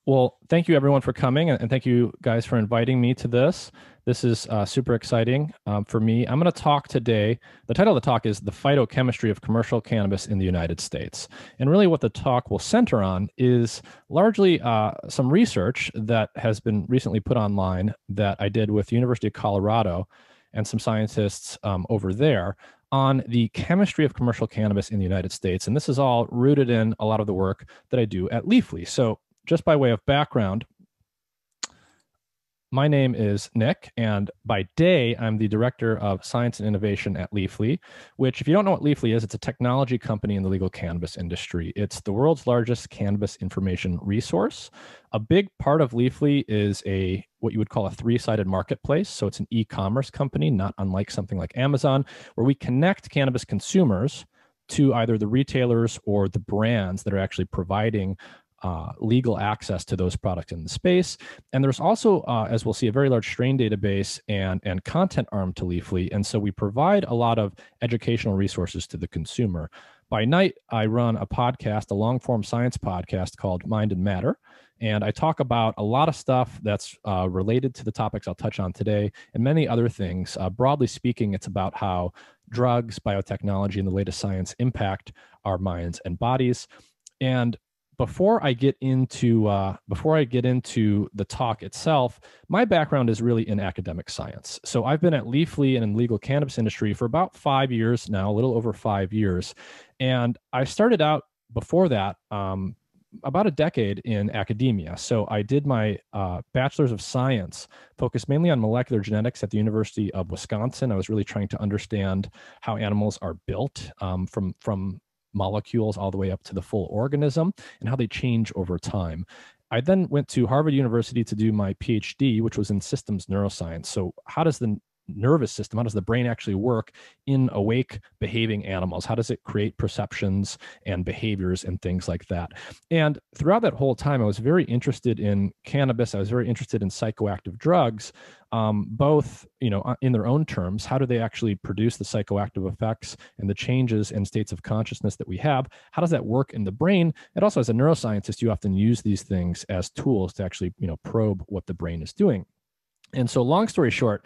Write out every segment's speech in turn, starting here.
Well, thank you everyone for coming, and thank you guys for inviting me to this. This is super exciting for me. I'm going to talk today. The title of the talk is The Phytochemistry of Commercial Cannabis in the United States. And really, what the talk will center on is largely some research that has been recently put online that I did with the University of Colorado and some scientists over there on the chemistry of commercial cannabis in the United States. And this is all rooted in a lot of the work that I do at Leafly. So just by way of background, my name is Nick, and by day, I'm the Director of Science and Innovation at Leafly, which, if you don't know what Leafly is, it's a technology company in the legal cannabis industry. It's the world's largest cannabis information resource. A big part of Leafly is what you would call a three-sided marketplace. So it's an e-commerce company, not unlike something like Amazon, where we connect cannabis consumers to either the retailers or the brands that are actually providing legal access to those products in the space. And there's also, as we'll see, a very large strain database and content arm to Leafly. And so we provide a lot of educational resources to the consumer. By night, I run a podcast, a long form science podcast called Mind and Matter. And I talk about a lot of stuff that's related to the topics I'll touch on today and many other things. Broadly speaking, it's about how drugs, biotechnology, and the latest science impact our minds and bodies. And before I get into the talk itself, my background is really in academic science. So I've been at Leafly and in the legal cannabis industry for about 5 years now, a little over 5 years. And I started out before that about a decade in academia. So I did my bachelor's of science, focused mainly on molecular genetics at the University of Wisconsin. I was really trying to understand how animals are built from molecules all the way up to the full organism and how they change over time. I then went to Harvard University to do my PhD, which was in systems neuroscience. So how does the nervous system, how does the brain actually work in awake behaving animals? How does it create perceptions and behaviors and things like that? And throughout that whole time, I was very interested in cannabis. I was very interested in psychoactive drugs, both, in their own terms. How do they actually produce the psychoactive effects and the changes and states of consciousness that we have? How does that work in the brain? And also, as a neuroscientist, you often use these things as tools to actually, probe what the brain is doing. And so, long story short,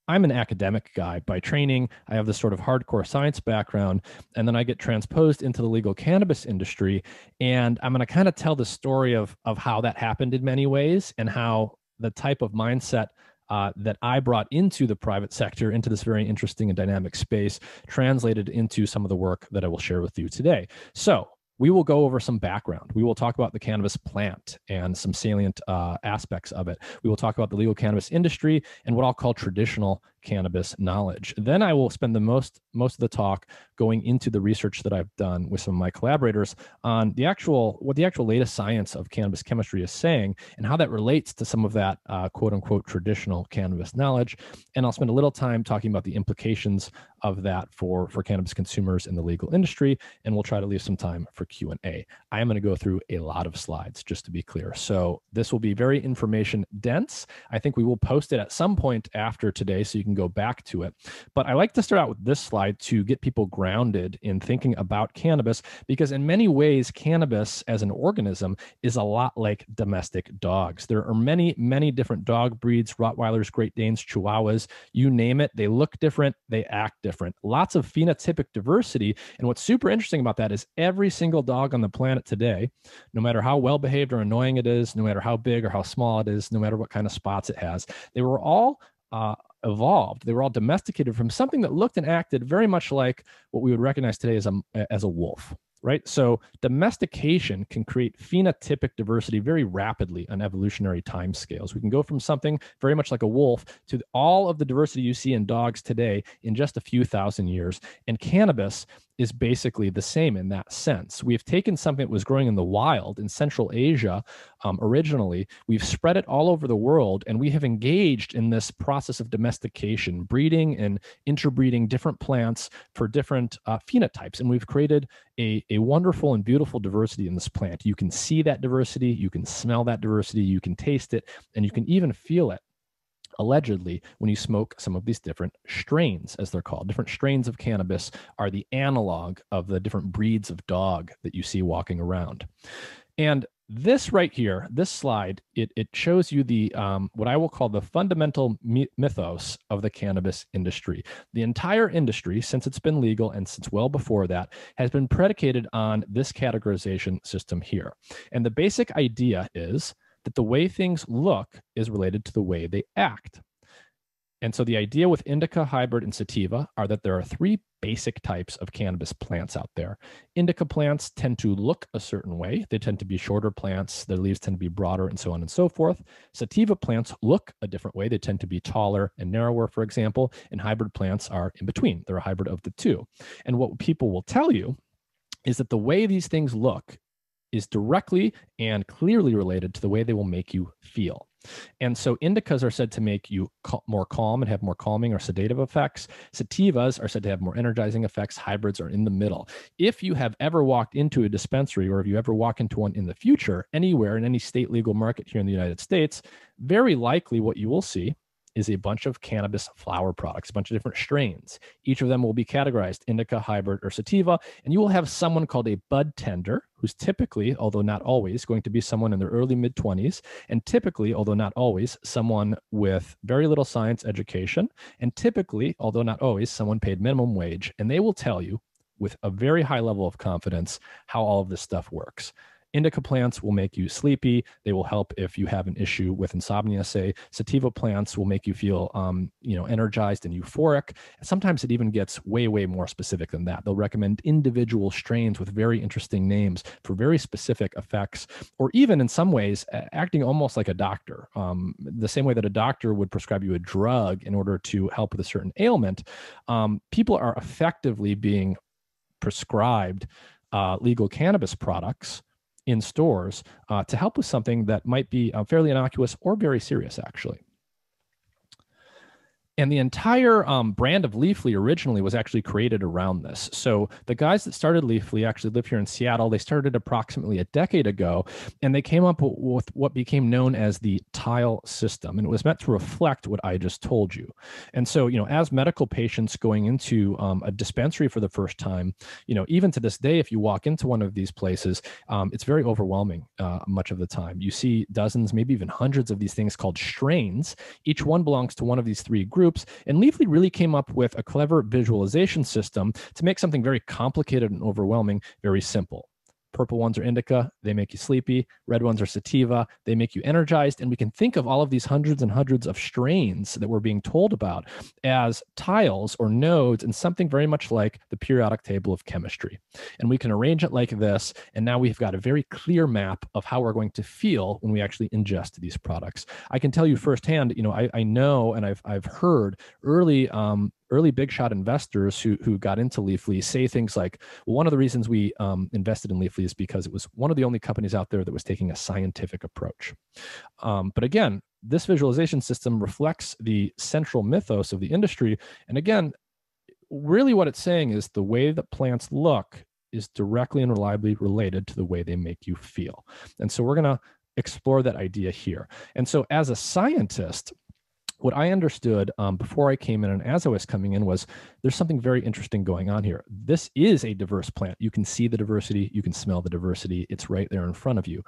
I'm an academic guy by training. I have this sort of hardcore science background, and then I get transposed into the legal cannabis industry. And I'm going to kind of tell the story of how that happened in many ways, and how the type of mindset that I brought into the private sector, into this very interesting and dynamic space, translated into some of the work that I will share with you today. So we will go over some background. We will talk about the cannabis plant and some salient aspects of it. We will talk about the legal cannabis industry and what I'll call traditional cannabis knowledge. Then I will spend the most of the talk going into the research that I've done with some of my collaborators on what the actual latest science of cannabis chemistry is saying and how that relates to some of that quote unquote traditional cannabis knowledge. And I'll spend a little time talking about the implications of that for cannabis consumers in the legal industry, and we'll try to leave some time for Q&A. I am going to go through a lot of slides, just to be clear. So this will be very information dense. I think we will post it at some point after today, so you can go back to it. But I like to start out with this slide to get people grounded in thinking about cannabis, because in many ways, cannabis as an organism is a lot like domestic dogs. There are many, many different dog breeds: Rottweilers, Great Danes, Chihuahuas, you name it. They look different, they act different. Lots of phenotypic diversity. And what's super interesting about that is every single dog on the planet today, no matter how well behaved or annoying it is, no matter how big or how small it is, no matter what kind of spots it has, they were all evolved. They were all domesticated from something that looked and acted very much like what we would recognize today as a wolf, right? So domestication can create phenotypic diversity very rapidly on evolutionary timescales. We can go from something very much like a wolf to all of the diversity you see in dogs today in just a few thousand years. And cannabis is basically the same in that sense. We've taken something that was growing in the wild in Central Asia originally, we've spread it all over the world, and we have engaged in this process of domestication, breeding and interbreeding different plants for different phenotypes. And we've created a wonderful and beautiful diversity in this plant. You can see that diversity, you can smell that diversity, you can taste it, and you can even feel it, allegedly, when you smoke some of these different strains, as they're called. Different strains of cannabis are the analog of the different breeds of dog that you see walking around. And this right here, this slide, it shows you the what I will call the fundamental mythos of the cannabis industry. The entire industry, since it's been legal and since well before that, has been predicated on this categorization system here. And the basic idea is that the way things look is related to the way they act. And so the idea with Indica, hybrid, and Sativa are that there are three basic types of cannabis plants out there. Indica plants tend to look a certain way. They tend to be shorter plants. Their leaves tend to be broader and so on and so forth. Sativa plants look a different way. They tend to be taller and narrower, for example, and hybrid plants are in between. They're a hybrid of the two. And what people will tell you is that the way these things look is directly and clearly related to the way they will make you feel. And so indicas are said to make you more calm and have more calming or sedative effects. Sativas are said to have more energizing effects. Hybrids are in the middle. If you have ever walked into a dispensary, or if you ever walk into one in the future, anywhere in any state legal market here in the United States, very likely what you will see is a bunch of cannabis flower products, a bunch of different strains. Each of them will be categorized indica, hybrid, or sativa, and you will have someone called a bud tender, who's typically, although not always, going to be someone in their early mid-20s, and typically, although not always, someone with very little science education, and typically, although not always, someone paid minimum wage, and they will tell you with a very high level of confidence how all of this stuff works. Indica plants will make you sleepy. They will help if you have an issue with insomnia, say. Sativa plants will make you feel, energized and euphoric. Sometimes it even gets way, way more specific than that. They'll recommend individual strains with very interesting names for very specific effects, or even in some ways acting almost like a doctor. The same way that a doctor would prescribe you a drug in order to help with a certain ailment, people are effectively being prescribed legal cannabis products in stores to help with something that might be fairly innocuous or very serious, actually. And the entire brand of Leafly originally was actually created around this. So the guys that started Leafly actually live here in Seattle. They started approximately a decade ago, and they came up with what became known as the tile system. And it was meant to reflect what I just told you. And so, as medical patients going into a dispensary for the first time, even to this day, if you walk into one of these places, it's very overwhelming much of the time. You see dozens, maybe even hundreds of these things called strains. Each one belongs to one of these three groups. And Leafly really came up with a clever visualization system to make something very complicated and overwhelming very simple. Purple ones are indica, they make you sleepy. Red ones are sativa, they make you energized. And we can think of all of these hundreds and hundreds of strains that we're being told about as tiles or nodes in something very much like the periodic table of chemistry. And we can arrange it like this, and now we've got a very clear map of how we're going to feel when we actually ingest these products. I can tell you firsthand, I know and I've heard early big shot investors who got into Leafly say things like, well, one of the reasons we invested in Leafly is because it was one of the only companies out there that was taking a scientific approach. But again, this visualization system reflects the central mythos of the industry. And again, really what it's saying is the way that plants look is directly and reliably related to the way they make you feel. And so we're going to explore that idea here. And so as a scientist, what I understood before I came in and as I was coming in was there's something very interesting going on here. This is a diverse plant. You can see the diversity. You can smell the diversity. It's right there in front of you.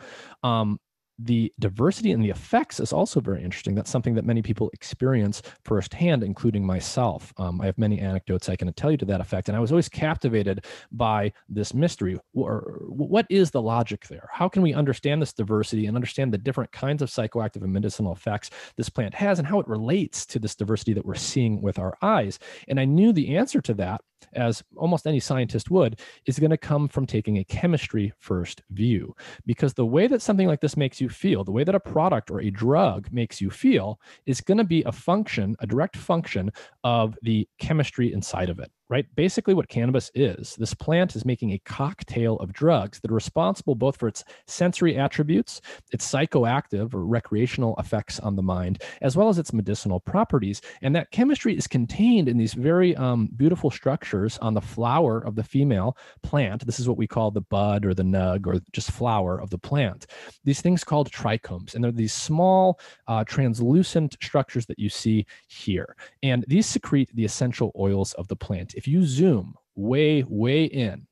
The diversity and the effects is also very interesting. That's something that many people experience firsthand, including myself. I have many anecdotes I can tell you to that effect. And I was always captivated by this mystery. What is the logic there? How can we understand this diversity and understand the different kinds of psychoactive and medicinal effects this plant has and how it relates to this diversity that we're seeing with our eyes? And I knew the answer to that, as almost any scientist would, is going to come from taking a chemistry first view. Because the way that something like this makes you feel, the way that a product or a drug makes you feel, is going to be a direct function of the chemistry inside of it. Right? Basically what cannabis is, this plant is making a cocktail of drugs that are responsible both for its sensory attributes, its psychoactive or recreational effects on the mind, as well as its medicinal properties. And that chemistry is contained in these very beautiful structures on the flower of the female plant. This is what we call the bud or the nug or just flower of the plant. These things called trichomes. And they're these small translucent structures that you see here. And these secrete the essential oils of the plant. If you zoom way, way in,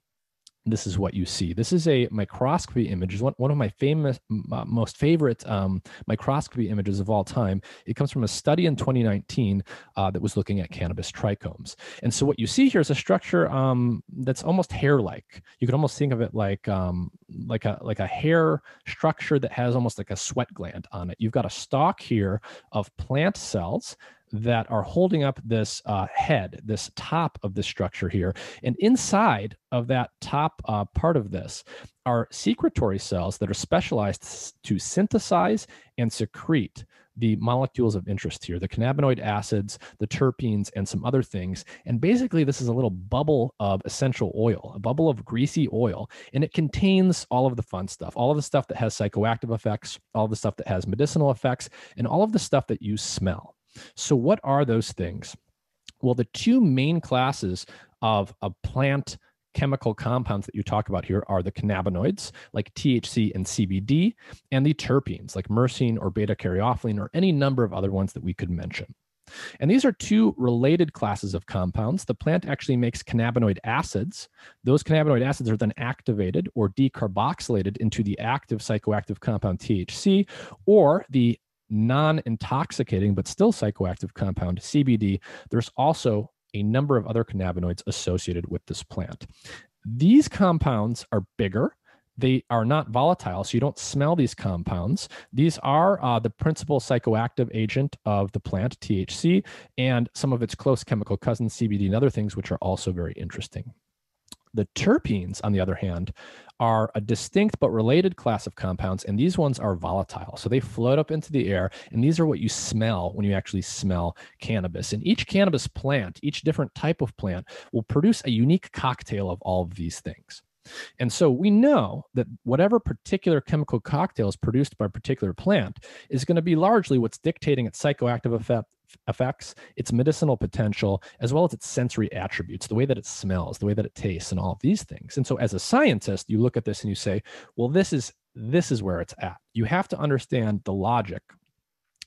this is what you see. This is a microscopy image. It's one of my most favorite microscopy images of all time. It comes from a study in 2019 that was looking at cannabis trichomes. And so what you see here is a structure that's almost hair-like. You could almost think of it like a hair structure that has almost like a sweat gland on it. You've got a stalk here of plant cells that are holding up this head, this top of this structure here. And inside of that top part of this are secretory cells that are specialized to synthesize and secrete the molecules of interest here, the cannabinoid acids, the terpenes, and some other things. And basically, this is a little bubble of essential oil, a bubble of greasy oil, and it contains all of the fun stuff, all of the stuff that has psychoactive effects, all of the stuff that has medicinal effects, and all of the stuff that you smell. So what are those things? Well, the two main classes of plant chemical compounds that you talk about here are the cannabinoids, like THC and CBD, and the terpenes, like myrcene or beta-caryophyllene, or any number of other ones that we could mention. And these are two related classes of compounds. The plant actually makes cannabinoid acids. Those cannabinoid acids are then activated or decarboxylated into the active psychoactive compound THC, or the non-intoxicating but still psychoactive compound CBD. There's also a number of other cannabinoids associated with this plant. These compounds are bigger. They are not volatile, so you don't smell these compounds. These are the principal psychoactive agent of the plant, THC, and some of its close chemical cousins, CBD and other things, which are also very interesting. The terpenes, on the other hand, are a distinct but related class of compounds, and these ones are volatile. So they float up into the air, and these are what you smell when you actually smell cannabis. And each cannabis plant, each different type of plant, will produce a unique cocktail of all of these things. And so we know that whatever particular chemical cocktail is produced by a particular plant is going to be largely what's dictating its psychoactive effects, its medicinal potential, as well as its sensory attributes, the way that it smells, the way that it tastes, and all of these things. And so as a scientist, you look at this and you say, well, this is where it's at. You have to understand the logic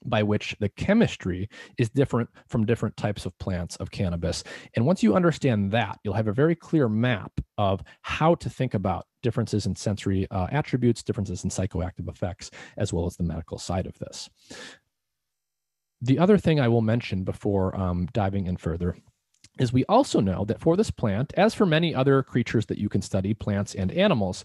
by which the chemistry is different from different types of plants of cannabis. And once you understand that, you'll have a very clear map of how to think about differences in sensory attributes, differences in psychoactive effects, as well as the medical side of this. The other thing I will mention before diving in further is we also know that for this plant, as for many other creatures that you can study, plants and animals,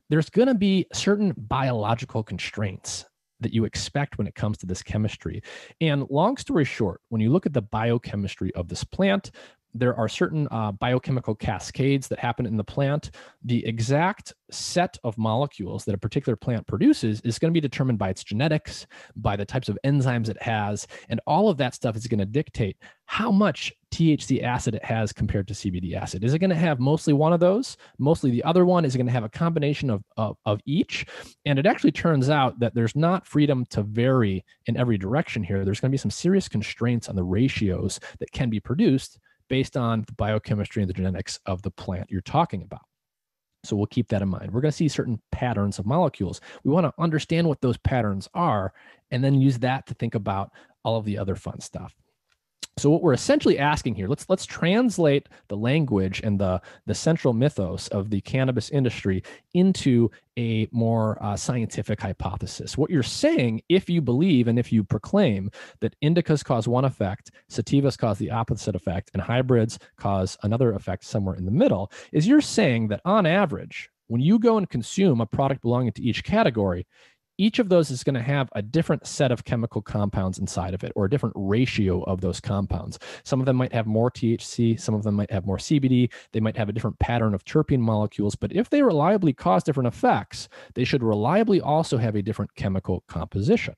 there's going to be certain biological constraints that you expect when it comes to this chemistry. And long story short, when you look at the biochemistry of this plant, there are certain biochemical cascades that happen in the plant. The exact set of molecules that a particular plant produces is going to be determined by its genetics, by the types of enzymes it has, and all of that stuff is going to dictate how much THC acid it has compared to CBD acid. Is it going to have mostly one of those, mostly the other one? Is it going to have a combination of each? And it actually turns out that there's not freedom to vary in every direction here. There's going to be some serious constraints on the ratios that can be produced based on the biochemistry and the genetics of the plant you're talking about. So we'll keep that in mind. We're going to see certain patterns of molecules. We want to understand what those patterns are and then use that to think about all of the other fun stuff. So what we're essentially asking here, let's translate the language and the central mythos of the cannabis industry into a more scientific hypothesis. What you're saying, if you believe and if you proclaim that indicas cause one effect, sativas cause the opposite effect, and hybrids cause another effect somewhere in the middle, is you're saying that on average, when you go and consume a product belonging to each category, each of those is going to have a different set of chemical compounds inside of it, or a different ratio of those compounds. Some of them might have more THC, some of them might have more CBD, they might have a different pattern of terpene molecules, but if they reliably cause different effects, they should reliably also have a different chemical composition.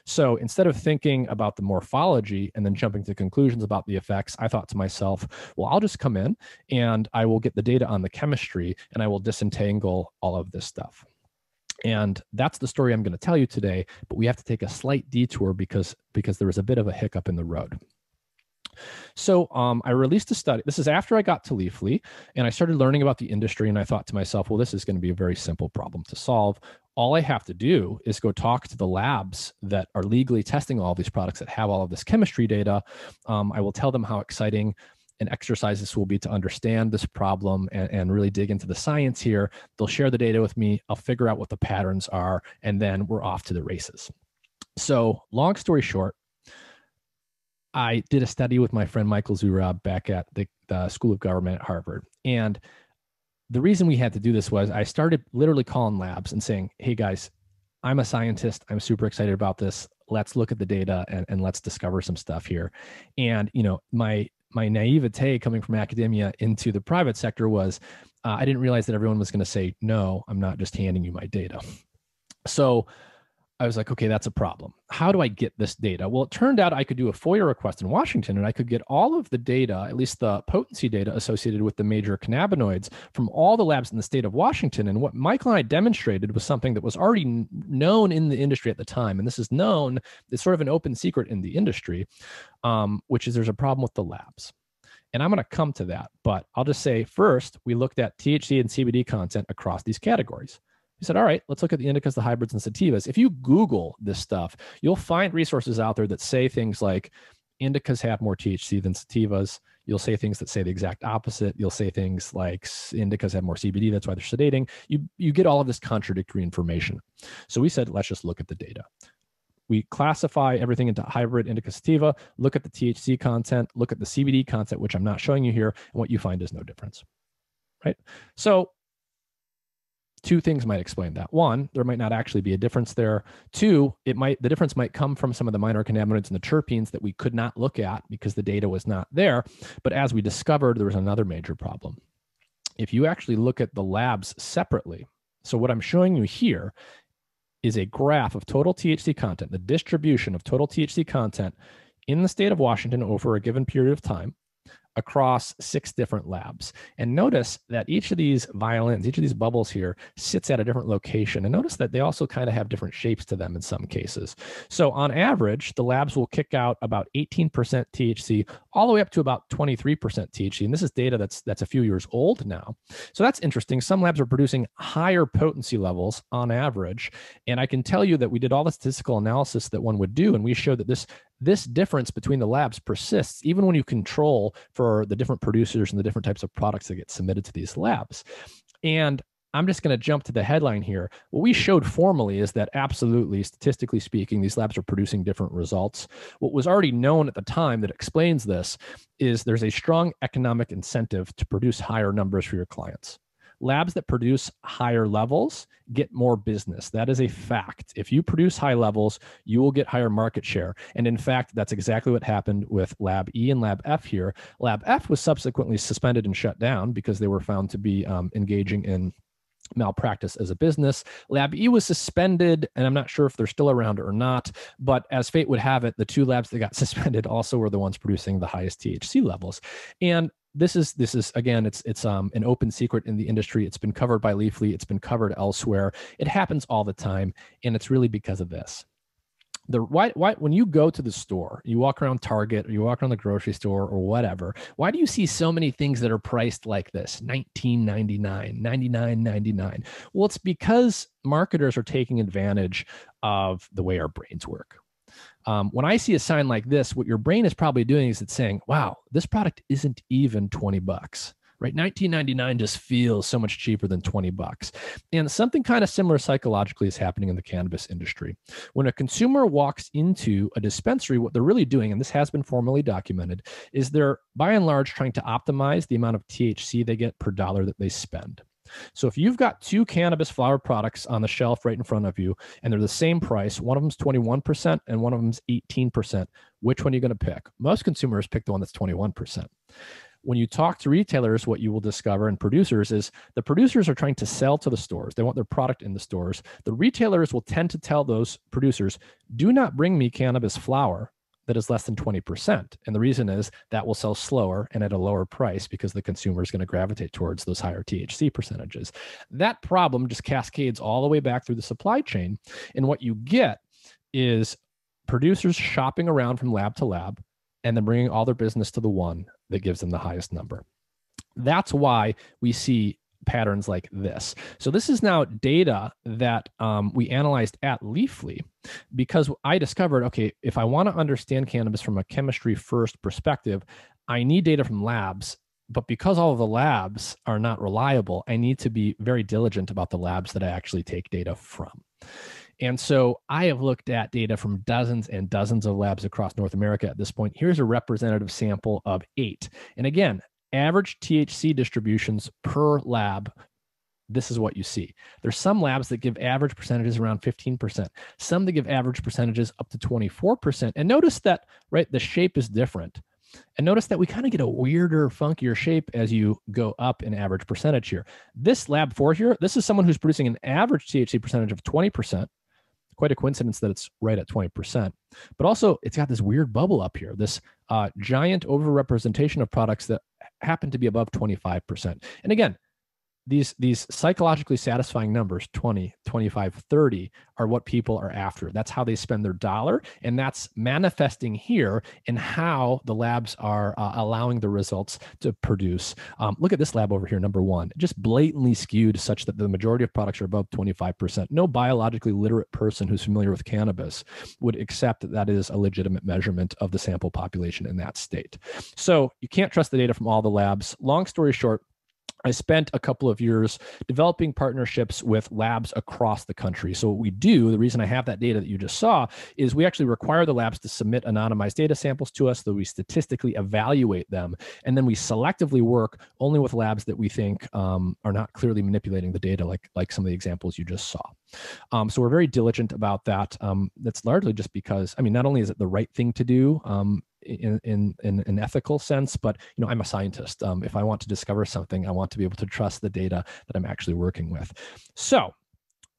So instead of thinking about the morphology and then jumping to conclusions about the effects, I thought to myself, well, I'll just come in and I will get the data on the chemistry and I will disentangle all of this stuff. And that's the story I'm going to tell you today, but we have to take a slight detour because there was a bit of a hiccup in the road. So I released a study. This is after I got to Leafly, and I started learning about the industry, and I thought to myself, well, this is going to be a very simple problem to solve. All I have to do is go talk to the labs that are legally testing all of these products that have all of this chemistry data. I will tell them how exciting and exercises will be to understand this problem and really dig into the science here. They'll share the data with me. I'll figure out what the patterns are, and then we're off to the races. So long story short, I did a study with my friend Michael Zurab back at the School of Government at Harvard. And the reason we had to do this was I started literally calling labs and saying, hey guys, I'm a scientist. I'm super excited about this. Let's look at the data and let's discover some stuff here. And, you know, my naivete coming from academia into the private sector was I didn't realize that everyone was going to say, no, I'm not just handing you my data. So I was like, okay, that's a problem. How do I get this data? Well, it turned out I could do a FOIA request in Washington, and I could get all of the data, at least the potency data associated with the major cannabinoids from all the labs in the state of Washington. And what Michael and I demonstrated was something that was already known in the industry at the time. And this is known, it's sort of an open secret in the industry, which is there's a problem with the labs. And I'm going to come to that, but I'll just say first, we looked at THC and CBD content across these categories. We said, all right, let's look at the indicas, the hybrids, and sativas. If you Google this stuff, you'll find resources out there that say things like indicas have more THC than sativas. You'll say things that say the exact opposite. You'll say things like indicas have more CBD, that's why they're sedating. You get all of this contradictory information. So we said, let's just look at the data. We classify everything into hybrid, indica, sativa, look at the THC content, look at the CBD content, which I'm not showing you here, and what you find is no difference, right? So two things might explain that. One, there might not actually be a difference there. Two, the difference might come from some of the minor cannabinoids and the terpenes that we could not look at because the data was not there. But as we discovered, there was another major problem. If you actually look at the labs separately, so what I'm showing you here is a graph of total THC content, the distribution of total THC content in the state of Washington over a given period of time across 6 different labs. And notice that each of these violins, each of these bubbles here sits at a different location. And notice that they also kind of have different shapes to them in some cases. So on average, the labs will kick out about 18% THC all the way up to about 23% THC. And this is data that's a few years old now. So that's interesting. Some labs are producing higher potency levels on average. And I can tell you that we did all the statistical analysis that one would do. And we showed that this difference between the labs persists even when you control for the different producers and the different types of products that get submitted to these labs. And I'm just going to jump to the headline here. What we showed formally is that absolutely, statistically speaking, these labs are producing different results. What was already known at the time that explains this is there's a strong economic incentive to produce higher numbers for your clients. Labs that produce higher levels get more business. That is a fact. If you produce high levels, you will get higher market share. And in fact, that's exactly what happened with Lab E and Lab F here. Lab F was subsequently suspended and shut down because they were found to be engaging in malpractice as a business. Lab E was suspended, and I'm not sure if they're still around or not, but as fate would have it, the 2 labs that got suspended also were the ones producing the highest THC levels. And this is again, it's an open secret in the industry. It's been covered by Leafly. It's been covered elsewhere. It happens all the time, and it's really because of this. When you go to the store, you walk around Target or you walk around the grocery store or whatever, why do you see so many things that are priced like this? $19.99, $99.99. Well, it's because marketers are taking advantage of the way our brains work. When I see a sign like this, what your brain is probably doing is it's saying, wow, this product isn't even $20, right? $19.99 just feels so much cheaper than $20. And something kind of similar psychologically is happening in the cannabis industry. When a consumer walks into a dispensary, what they're really doing, and this has been formally documented, is they're by and large trying to optimize the amount of THC they get per dollar that they spend. So if you've got 2 cannabis flower products on the shelf right in front of you, and they're the same price, one of them's 21% and one of them's 18%, which one are you going to pick? Most consumers pick the one that's 21%. When you talk to retailers, what you will discover, and producers, is the producers are trying to sell to the stores. They want their product in the stores. The retailers will tend to tell those producers, do not bring me cannabis flower that is less than 20%. And the reason is that will sell slower and at a lower price because the consumer is going to gravitate towards those higher THC percentages. That problem just cascades all the way back through the supply chain. And what you get is producers shopping around from lab to lab and then bringing all their business to the one that gives them the highest number. That's why we see patterns like this. So this is now data that we analyzed at Leafly, because I discovered, okay, if I want to understand cannabis from a chemistry first perspective, I need data from labs, but because all of the labs are not reliable, I need to be very diligent about the labs that I actually take data from. And so I have looked at data from dozens and dozens of labs across North America at this point. Here's a representative sample of 8. And again, average THC distributions per lab. This is what you see. There's some labs that give average percentages around 15%, some that give average percentages up to 24%. And notice that, right, the shape is different. And notice that we kind of get a weirder, funkier shape as you go up in average percentage here. This lab 4 here, this is someone who's producing an average THC percentage of 20%. Quite a coincidence that it's right at 20%. But also, it's got this weird bubble up here, this giant overrepresentation of products that happen to be above 25%. And again, these psychologically satisfying numbers, 20, 25, 30, are what people are after. That's how they spend their dollar. And that's manifesting here in how the labs are allowing the results to produce. Look at this lab over here, number 1, just blatantly skewed such that the majority of products are above 25%. No biologically literate person who's familiar with cannabis would accept that that is a legitimate measurement of the sample population in that state. So you can't trust the data from all the labs. Long story short, I spent a couple of years developing partnerships with labs across the country. So what we do, the reason I have that data that you just saw, is we actually require the labs to submit anonymized data samples to us, so we statistically evaluate them. And then we selectively work only with labs that we think are not clearly manipulating the data, like some of the examples you just saw. So we're very diligent about that. That's largely just because, I mean, not only is it the right thing to do, in an ethical sense, but I'm a scientist. If I want to discover something, I want to be able to trust the data that I'm actually working with. So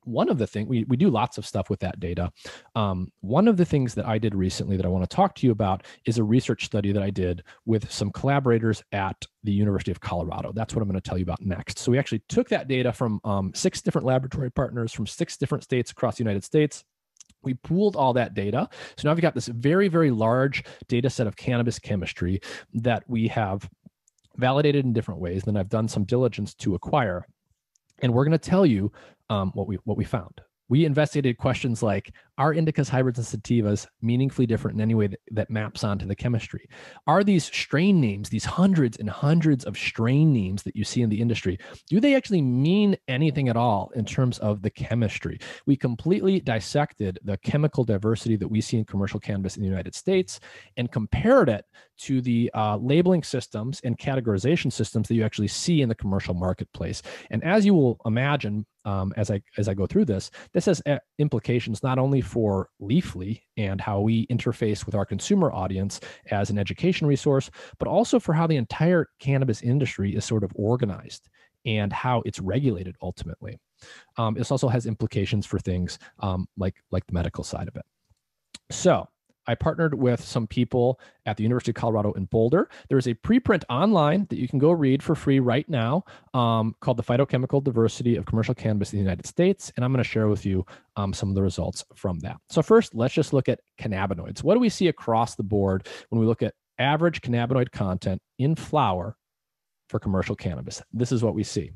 one of the things, we do lots of stuff with that data. One of the things that I did recently that I want to talk to you about is a research study that I did with some collaborators at the University of Colorado. That's what I'm going to tell you about next. So we actually took that data from 6 different laboratory partners from 6 different states across the United States. We pooled all that data. So now we've got this very, very large data set of cannabis chemistry that we have validated in different ways. Then I've done some diligence to acquire. And we're going to tell you what we found. We investigated questions like, are indicas, hybrids, and sativas meaningfully different in any way that maps onto the chemistry? Are these strain names, these hundreds and hundreds of strain names that you see in the industry, do they actually mean anything at all in terms of the chemistry? We completely dissected the chemical diversity that we see in commercial cannabis in the United States and compared it to the labeling systems and categorization systems that you actually see in the commercial marketplace. And as you will imagine, as I go through this has implications not only for Leafly and how we interface with our consumer audience as an education resource, but also for how the entire cannabis industry is sort of organized and how it's regulated ultimately. This also has implications for things like the medical side of it. So I partnered with some people at the University of Colorado in Boulder. There's a preprint online that you can go read for free right now called The Phytochemical Diversity of Commercial Cannabis in the United States. And I'm going to share with you some of the results from that. So first, let's just look at cannabinoids. What do we see across the board when we look at average cannabinoid content in flower for commercial cannabis? This is what we see.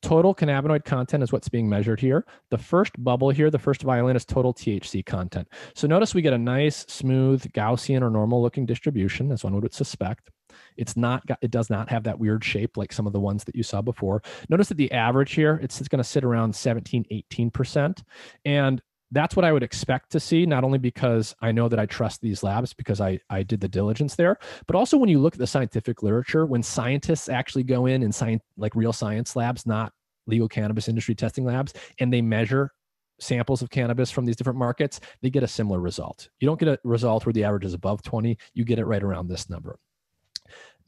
Total cannabinoid content is what's being measured here. The first bubble here, the first violin, is total THC content. So notice we get a nice, smooth, Gaussian or normal looking distribution, as one would suspect. It does not have that weird shape like some of the ones that you saw before. Notice that the average here, it's going to sit around 17, 18%. And that's what I would expect to see, not only because I know that I trust these labs because I did the diligence there, but also when you look at the scientific literature, when scientists actually go in and like real science labs, not legal cannabis industry testing labs, and they measure samples of cannabis from these different markets, they get a similar result. You don't get a result where the average is above 20, you get it right around this number.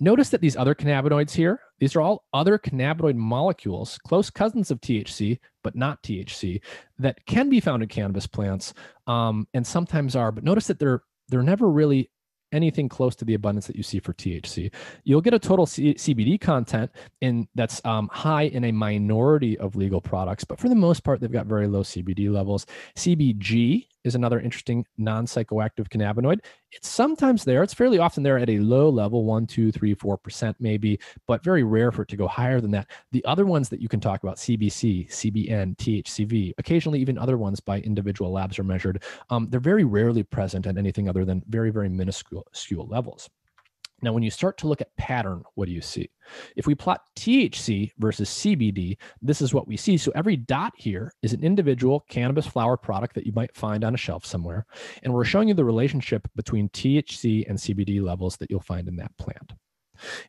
Notice that these other cannabinoids here, these are all other cannabinoid molecules, close cousins of THC, but not THC, that can be found in cannabis plants and sometimes are, but notice that they're never really anything close to the abundance that you see for THC. You'll get a total CBD content that's high in a minority of legal products, but for the most part, they've got very low CBD levels. CBG is another interesting non-psychoactive cannabinoid. It's sometimes there. It's fairly often there at a low level, 1, 2, 3, 4% maybe, but very rare for it to go higher than that. The other ones that you can talk about, CBC, CBN, THCV, occasionally even other ones by individual labs are measured. They're very rarely present at anything other than very, very minuscule levels. Now, when you start to look at pattern, what do you see? If we plot THC versus CBD, this is what we see. So every dot here is an individual cannabis flower product that you might find on a shelf somewhere. And we're showing you the relationship between THC and CBD levels that you'll find in that plant.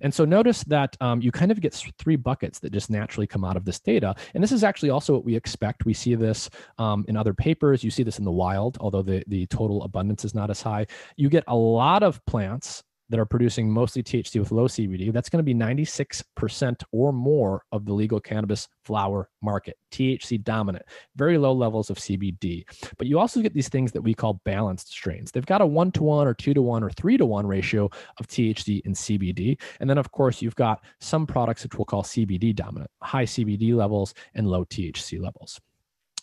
And so notice that you kind of get three buckets that just naturally come out of this data. And this is actually also what we expect. We see this in other papers. You see this in the wild, although the total abundance is not as high. You get a lot of plants that are producing mostly THC with low CBD. That's going to be 96% or more of the legal cannabis flower market, THC dominant, very low levels of CBD. But you also get these things that we call balanced strains. They've got a 1-to-1 or 2-to-1 or 3-to-1 ratio of THC and CBD. And then, of course, you've got some products which we'll call CBD dominant, high CBD levels and low THC levels.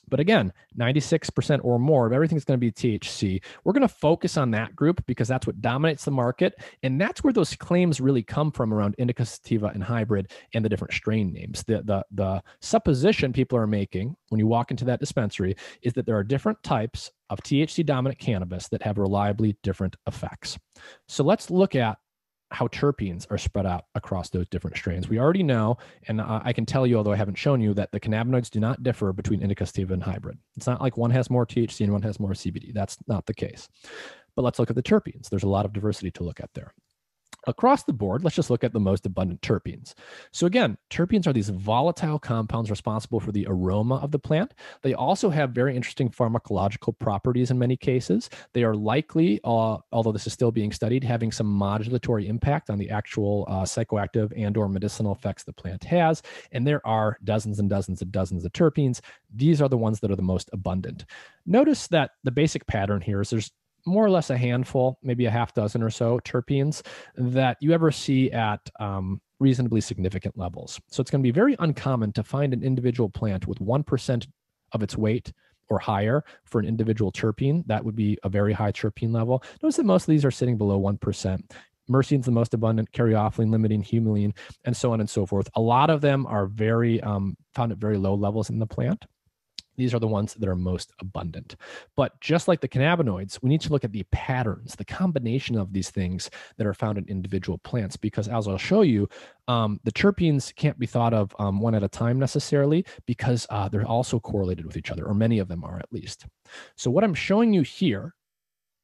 But again, 96% or more of everything's going to be THC. We're going to focus on that group because that's what dominates the market. And that's where those claims really come from around Indica, Sativa, and hybrid and the different strain names. The supposition people are making when you walk into that dispensary is that there are different types of THC dominant cannabis that have reliably different effects. So let's look at how terpenes are spread out across those different strains. We already know, and I can tell you, although I haven't shown you, that the cannabinoids do not differ between indica, sativa, and hybrid. It's not like one has more THC and one has more CBD. That's not the case. But let's look at the terpenes. There's a lot of diversity to look at there. Across the board, let's just look at the most abundant terpenes. So again, terpenes are these volatile compounds responsible for the aroma of the plant. They also have very interesting pharmacological properties in many cases. They are likely, although this is still being studied, having some modulatory impact on the actual psychoactive and or medicinal effects the plant has. And there are dozens and dozens and dozens of terpenes. These are the ones that are the most abundant. Notice that the basic pattern here is there's more or less a handful, maybe a half dozen or so terpenes that you ever see at reasonably significant levels. So it's going to be very uncommon to find an individual plant with 1% of its weight or higher for an individual terpene. That would be a very high terpene level. Notice that most of these are sitting below 1%. Myrcene's the most abundant, caryophyllene, limonene, humulene, and so on and so forth. A lot of them are very found at very low levels in the plant. These are the ones that are most abundant. But just like the cannabinoids, we need to look at the patterns, the combination of these things that are found in individual plants, because as I'll show you, the terpenes can't be thought of one at a time necessarily because they're also correlated with each other, or many of them are at least. So what I'm showing you here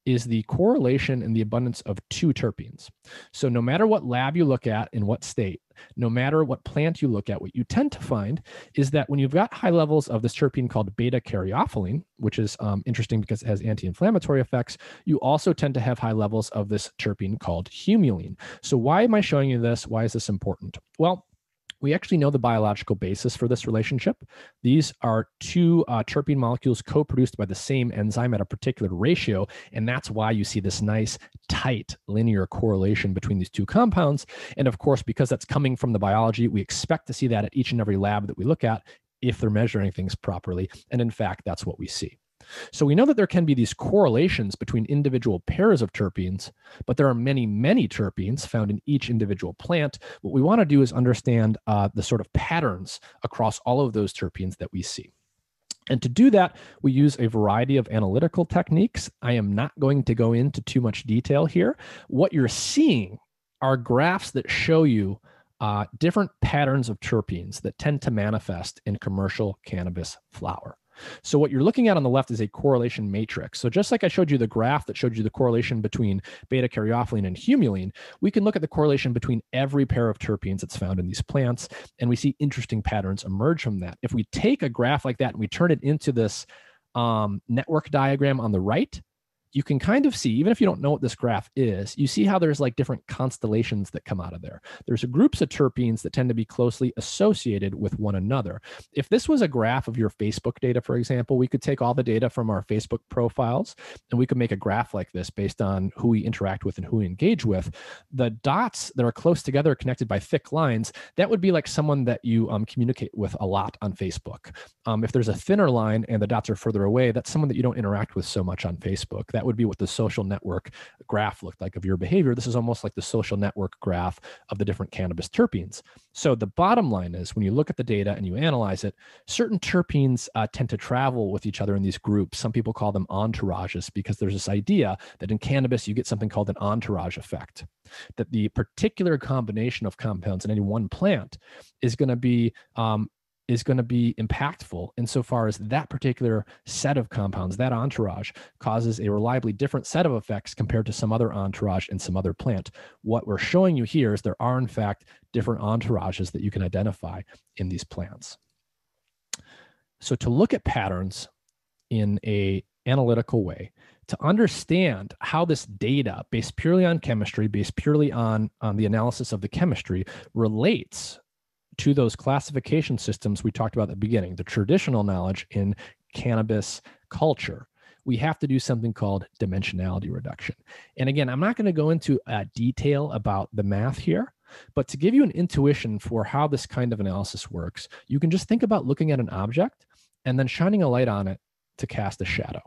is the correlation in the abundance of two terpenes. So no matter what lab you look at in what state, no matter what plant you look at, what you tend to find is that when you've got high levels of this terpene called beta caryophyllene, which is interesting because it has anti-inflammatory effects, you also tend to have high levels of this terpene called humulene. So why am I showing you this? Why is this important? Well, we actually know the biological basis for this relationship. These are two terpene molecules co-produced by the same enzyme at a particular ratio, and that's why you see this nice, tight, linear correlation between these two compounds. And of course, because that's coming from the biology, we expect to see that at each and every lab that we look at if they're measuring things properly. And in fact, that's what we see. So we know that there can be these correlations between individual pairs of terpenes, but there are many, many terpenes found in each individual plant. What we want to do is understand the sort of patterns across all of those terpenes that we see. And to do that, we use a variety of analytical techniques. I am not going to go into too much detail here. What you're seeing are graphs that show you different patterns of terpenes that tend to manifest in commercial cannabis flower. So what you're looking at on the left is a correlation matrix. So just like I showed you the graph that showed you the correlation between beta caryophyllene and humulene, we can look at the correlation between every pair of terpenes that's found in these plants, and we see interesting patterns emerge from that. If we take a graph like that and we turn it into this network diagram on the right, you can kind of see, even if you don't know what this graph is, you see how there's like different constellations that come out of there. There's groups of terpenes that tend to be closely associated with one another. If this was a graph of your Facebook data, for example, we could take all the data from our Facebook profiles and we could make a graph like this based on who we interact with and who we engage with. The dots that are close together connected by thick lines, that would be like someone that you communicate with a lot on Facebook. If there's a thinner line and the dots are further away, that's someone that you don't interact with so much on Facebook. That would be what the social network graph looked like of your behavior. This is almost like the social network graph of the different cannabis terpenes. So the bottom line is, when you look at the data and you analyze it, certain terpenes tend to travel with each other in these groups. Some people call them entourages, because there's this idea that in cannabis you get something called an entourage effect, that the particular combination of compounds in any one plant is going to be impactful insofar as that particular set of compounds, that entourage, causes a reliably different set of effects compared to some other entourage in some other plant. What we're showing you here is there are, in fact, different entourages that you can identify in these plants. So to look at patterns in an analytical way, to understand how this data, based purely on chemistry, based purely on the analysis of the chemistry, relates to those classification systems we talked about at the beginning, the traditional knowledge in cannabis culture, we have to do something called dimensionality reduction. And again, I'm not going to go into detail about the math here, but to give you an intuition for how this kind of analysis works, you can just think about looking at an object and then shining a light on it to cast a shadow.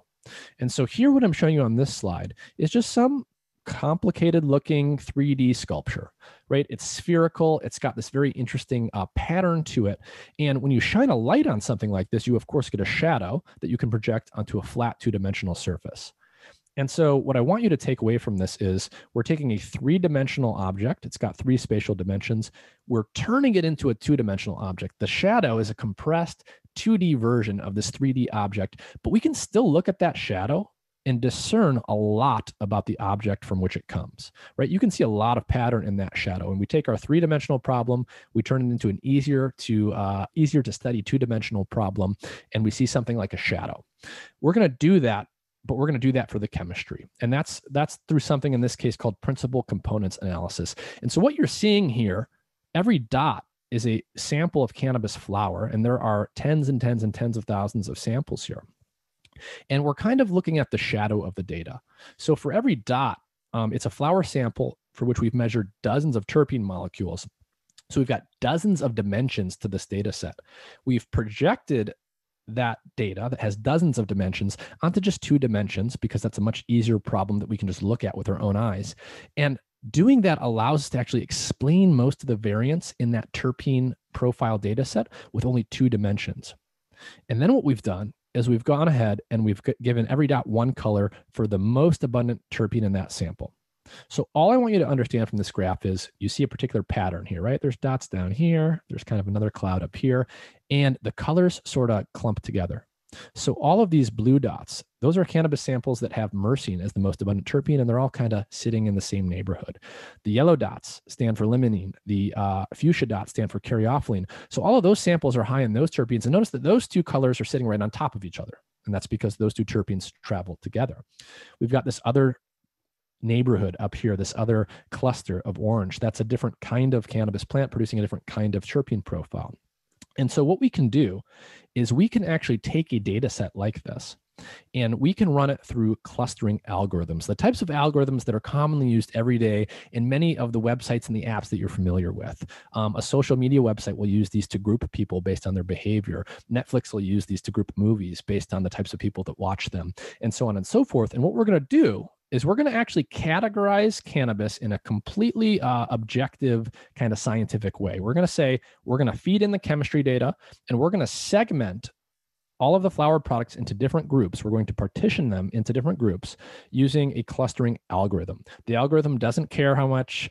And so here, what I'm showing you on this slide is just some complicated looking 3D sculpture, right? It's spherical. It's got this very interesting pattern to it. And when you shine a light on something like this, you of course get a shadow that you can project onto a flat 2-dimensional surface. And so what I want you to take away from this is we're taking a 3-dimensional object. It's got 3 spatial dimensions. We're turning it into a 2-dimensional object. The shadow is a compressed 2D version of this 3D object, but we can still look at that shadow and discern a lot about the object from which it comes, right? You can see a lot of pattern in that shadow. And we take our 3-dimensional problem, we turn it into an easier to study 2-dimensional problem, and we see something like a shadow. We're going to do that, but we're going to do that for the chemistry. And that's through something in this case called principal components analysis. And so what you're seeing here, every dot is a sample of cannabis flower, and there are tens and tens and tens of thousands of samples here. And we're kind of looking at the shadow of the data. So for every dot, it's a flower sample for which we've measured dozens of terpene molecules. So we've got dozens of dimensions to this data set. We've projected that data that has dozens of dimensions onto just 2 dimensions, because that's a much easier problem that we can just look at with our own eyes. And doing that allows us to actually explain most of the variance in that terpene profile data set with only 2 dimensions. And then what we've done is we've gone ahead and we've given every dot one color for the most abundant terpene in that sample. So all I want you to understand from this graph is you see a particular pattern here, right? There's dots down here. There's kind of another cloud up here, and the colors sort of clump together. So all of these blue dots, those are cannabis samples that have myrcene as the most abundant terpene, and they're all kind of sitting in the same neighborhood. The yellow dots stand for limonene. The fuchsia dots stand for caryophyllene. So all of those samples are high in those terpenes. And notice that those 2 colors are sitting right on top of each other. And that's because those 2 terpenes travel together. We've got this other neighborhood up here, this other cluster of orange. That's a different kind of cannabis plant producing a different kind of terpene profile. And so what we can do is we can actually take a data set like this, and we can run it through clustering algorithms, the types of algorithms that are commonly used every day in many of the websites and the apps that you're familiar with. A social media website will use these to group people based on their behavior. Netflix will use these to group movies based on the types of people that watch them, and so on and so forth. And what we're going to do is we're going to actually categorize cannabis in a completely objective kind of scientific way. We're going to say, we're going to feed in the chemistry data, and we're going to segment all of the flower products into different groups. We're going to partition them into different groups using a clustering algorithm. The algorithm doesn't care how much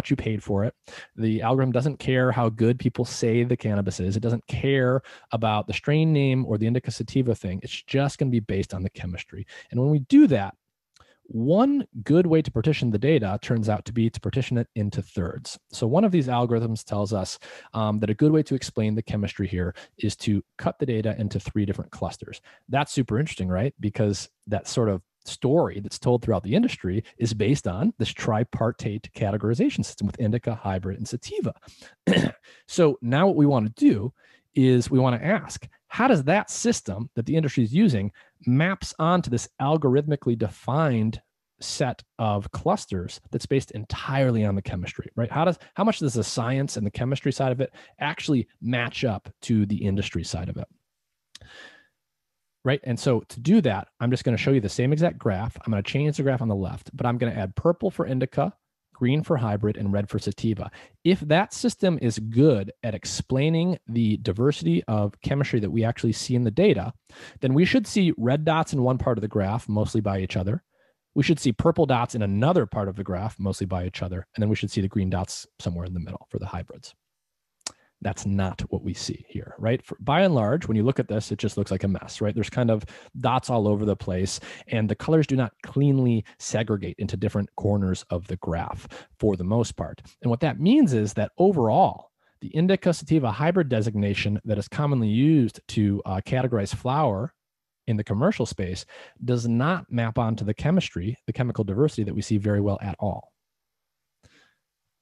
you paid for it. The algorithm doesn't care how good people say the cannabis is. It doesn't care about the strain name or the Indica Sativa thing. It's just going to be based on the chemistry. And when we do that, one good way to partition the data turns out to be to partition it into thirds. So one of these algorithms tells us that a good way to explain the chemistry here is to cut the data into 3 different clusters. That's super interesting, right? Because that sort of story that's told throughout the industry is based on this tripartite categorization system with Indica, Hybrid, and Sativa. So now what we want to do is we want to ask, how does that system that the industry is using maps onto this algorithmically defined set of clusters that's based entirely on the chemistry, right? How much does the science and the chemistry side of it actually match up to the industry side of it? right? And so to do that, I'm just going to show you the same exact graph. I'm going to change the graph on the left, but I'm going to add purple for indica, green for hybrid, and red for sativa. If that system is good at explaining the diversity of chemistry that we actually see in the data, then we should see red dots in one part of the graph, mostly by each other. We should see purple dots in another part of the graph, mostly by each other. And then we should see the green dots somewhere in the middle for the hybrids. That's not what we see here, right? By and large, when you look at this, it just looks like a mess, right? There's kind of dots all over the place, and the colors do not cleanly segregate into different corners of the graph for the most part. And what that means is that overall, the indica sativa hybrid designation that is commonly used to categorize flower in the commercial space does not map onto the chemistry, the chemical diversity that we see very well at all.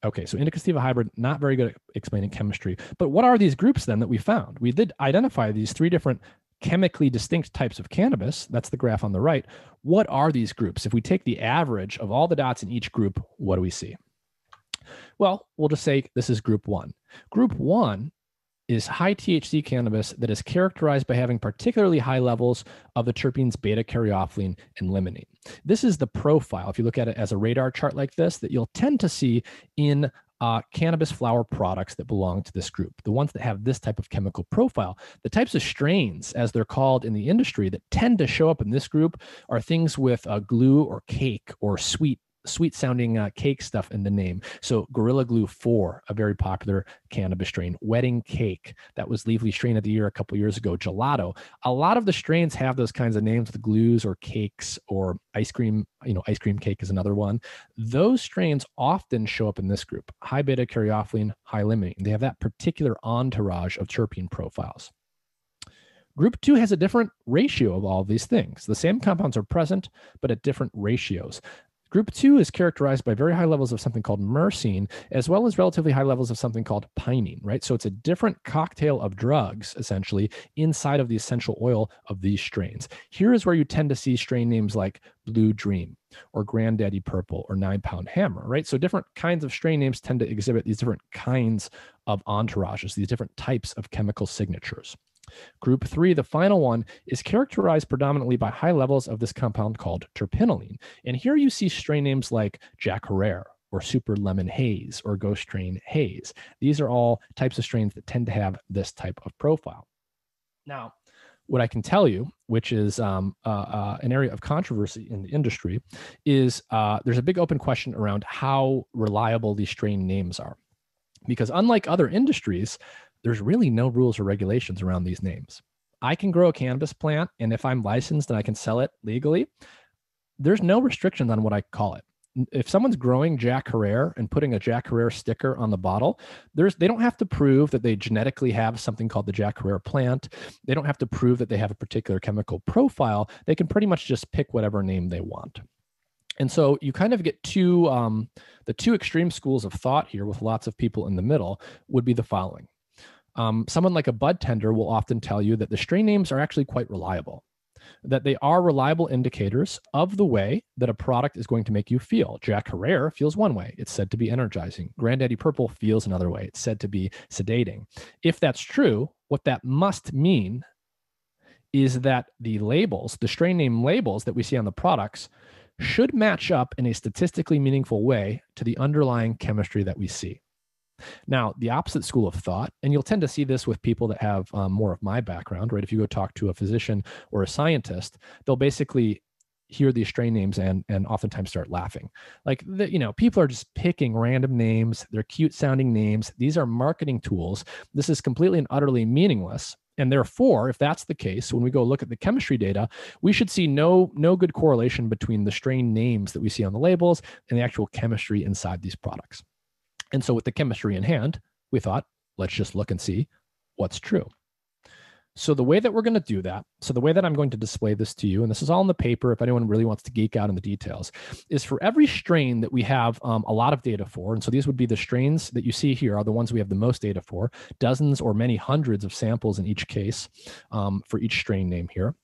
Okay, so indica sativa hybrid, not very good at explaining chemistry. But what are these groups then that we found? We did identify these three different chemically distinct types of cannabis. That's the graph on the right. What are these groups? If we take the average of all the dots in each group, what do we see? Well, we'll just say this is group one. Group one is high THC cannabis that is characterized by having particularly high levels of the terpenes beta-caryophyllene and illuminate. This is the profile, if you look at it as a radar chart like this, that you'll tend to see in cannabis flower products that belong to this group, the ones that have this type of chemical profile. The types of strains, as they're called in the industry, that tend to show up in this group are things with glue or cake or sweet sounding cake stuff in the name. So Gorilla Glue 4, a very popular cannabis strain. Wedding Cake, that was Leafly Strain of the Year a couple years ago. Gelato. A lot of the strains have those kinds of names with glues or cakes or ice cream. Ice cream cake is another one. Those strains often show up in this group. High beta-caryophyllene, high illuminate. They have that particular entourage of terpene profiles. Group 2 has a different ratio of all of these things. The same compounds are present, but at different ratios. Group 2 is characterized by very high levels of something called myrcene, as well as relatively high levels of something called pinene, right? So it's a different cocktail of drugs, essentially, inside of the essential oil of these strains. Here is where you tend to see strain names like Blue Dream or Granddaddy Purple or 9 Pound Hammer, right? So different kinds of strain names tend to exhibit these different kinds of entourages, these different types of chemical signatures. Group 3, the final one, is characterized predominantly by high levels of this compound called terpenylene. And here you see strain names like Jack Herrera or Super Lemon Haze or Ghost Strain Haze. These are all types of strains that tend to have this type of profile. Now, what I can tell you, which is an area of controversy in the industry, is there's a big open question around how reliable these strain names are. Because unlike other industries, there's really no rules or regulations around these names. I can grow a cannabis plant, and if I'm licensed and I can sell it legally, there's no restrictions on what I call it. If someone's growing Jack Herrera and putting a Jack Herrera sticker on the bottle, they don't have to prove that they genetically have something called the Jack Herrera plant. They don't have to prove that they have a particular chemical profile. They can pretty much just pick whatever name they want. And so you kind of get the two extreme schools of thought here with lots of people in the middle would be the following. Someone like a bud tender will often tell you that the strain names are actually quite reliable, that they are reliable indicators of the way that a product is going to make you feel. Jack Herrera feels one way. It's said to be energizing. Granddaddy Purple feels another way. It's said to be sedating. If that's true, what that must mean is that the labels, the strain name labels that we see on the products, should match up in a statistically meaningful way to the underlying chemistry that we see. Now, the opposite school of thought, and you'll tend to see this with people that have more of my background, right? If you go talk to a physician or a scientist, they'll basically hear these strain names and oftentimes start laughing. Like, people are just picking random names. They're cute sounding names. These are marketing tools. This is completely and utterly meaningless. And therefore, if that's the case, when we go look at the chemistry data, we should see no good correlation between the strain names that we see on the labels and the actual chemistry inside these products. And so with the chemistry in hand, we thought, let's just look and see what's true. So the way that we're going to do that, so the way that I'm going to display this to you, and this is all in the paper if anyone really wants to geek out on the details, is for every strain that we have a lot of data for, and so these would be the strains that you see here are the ones we have the most data for, dozens or many hundreds of samples in each case for each strain name here.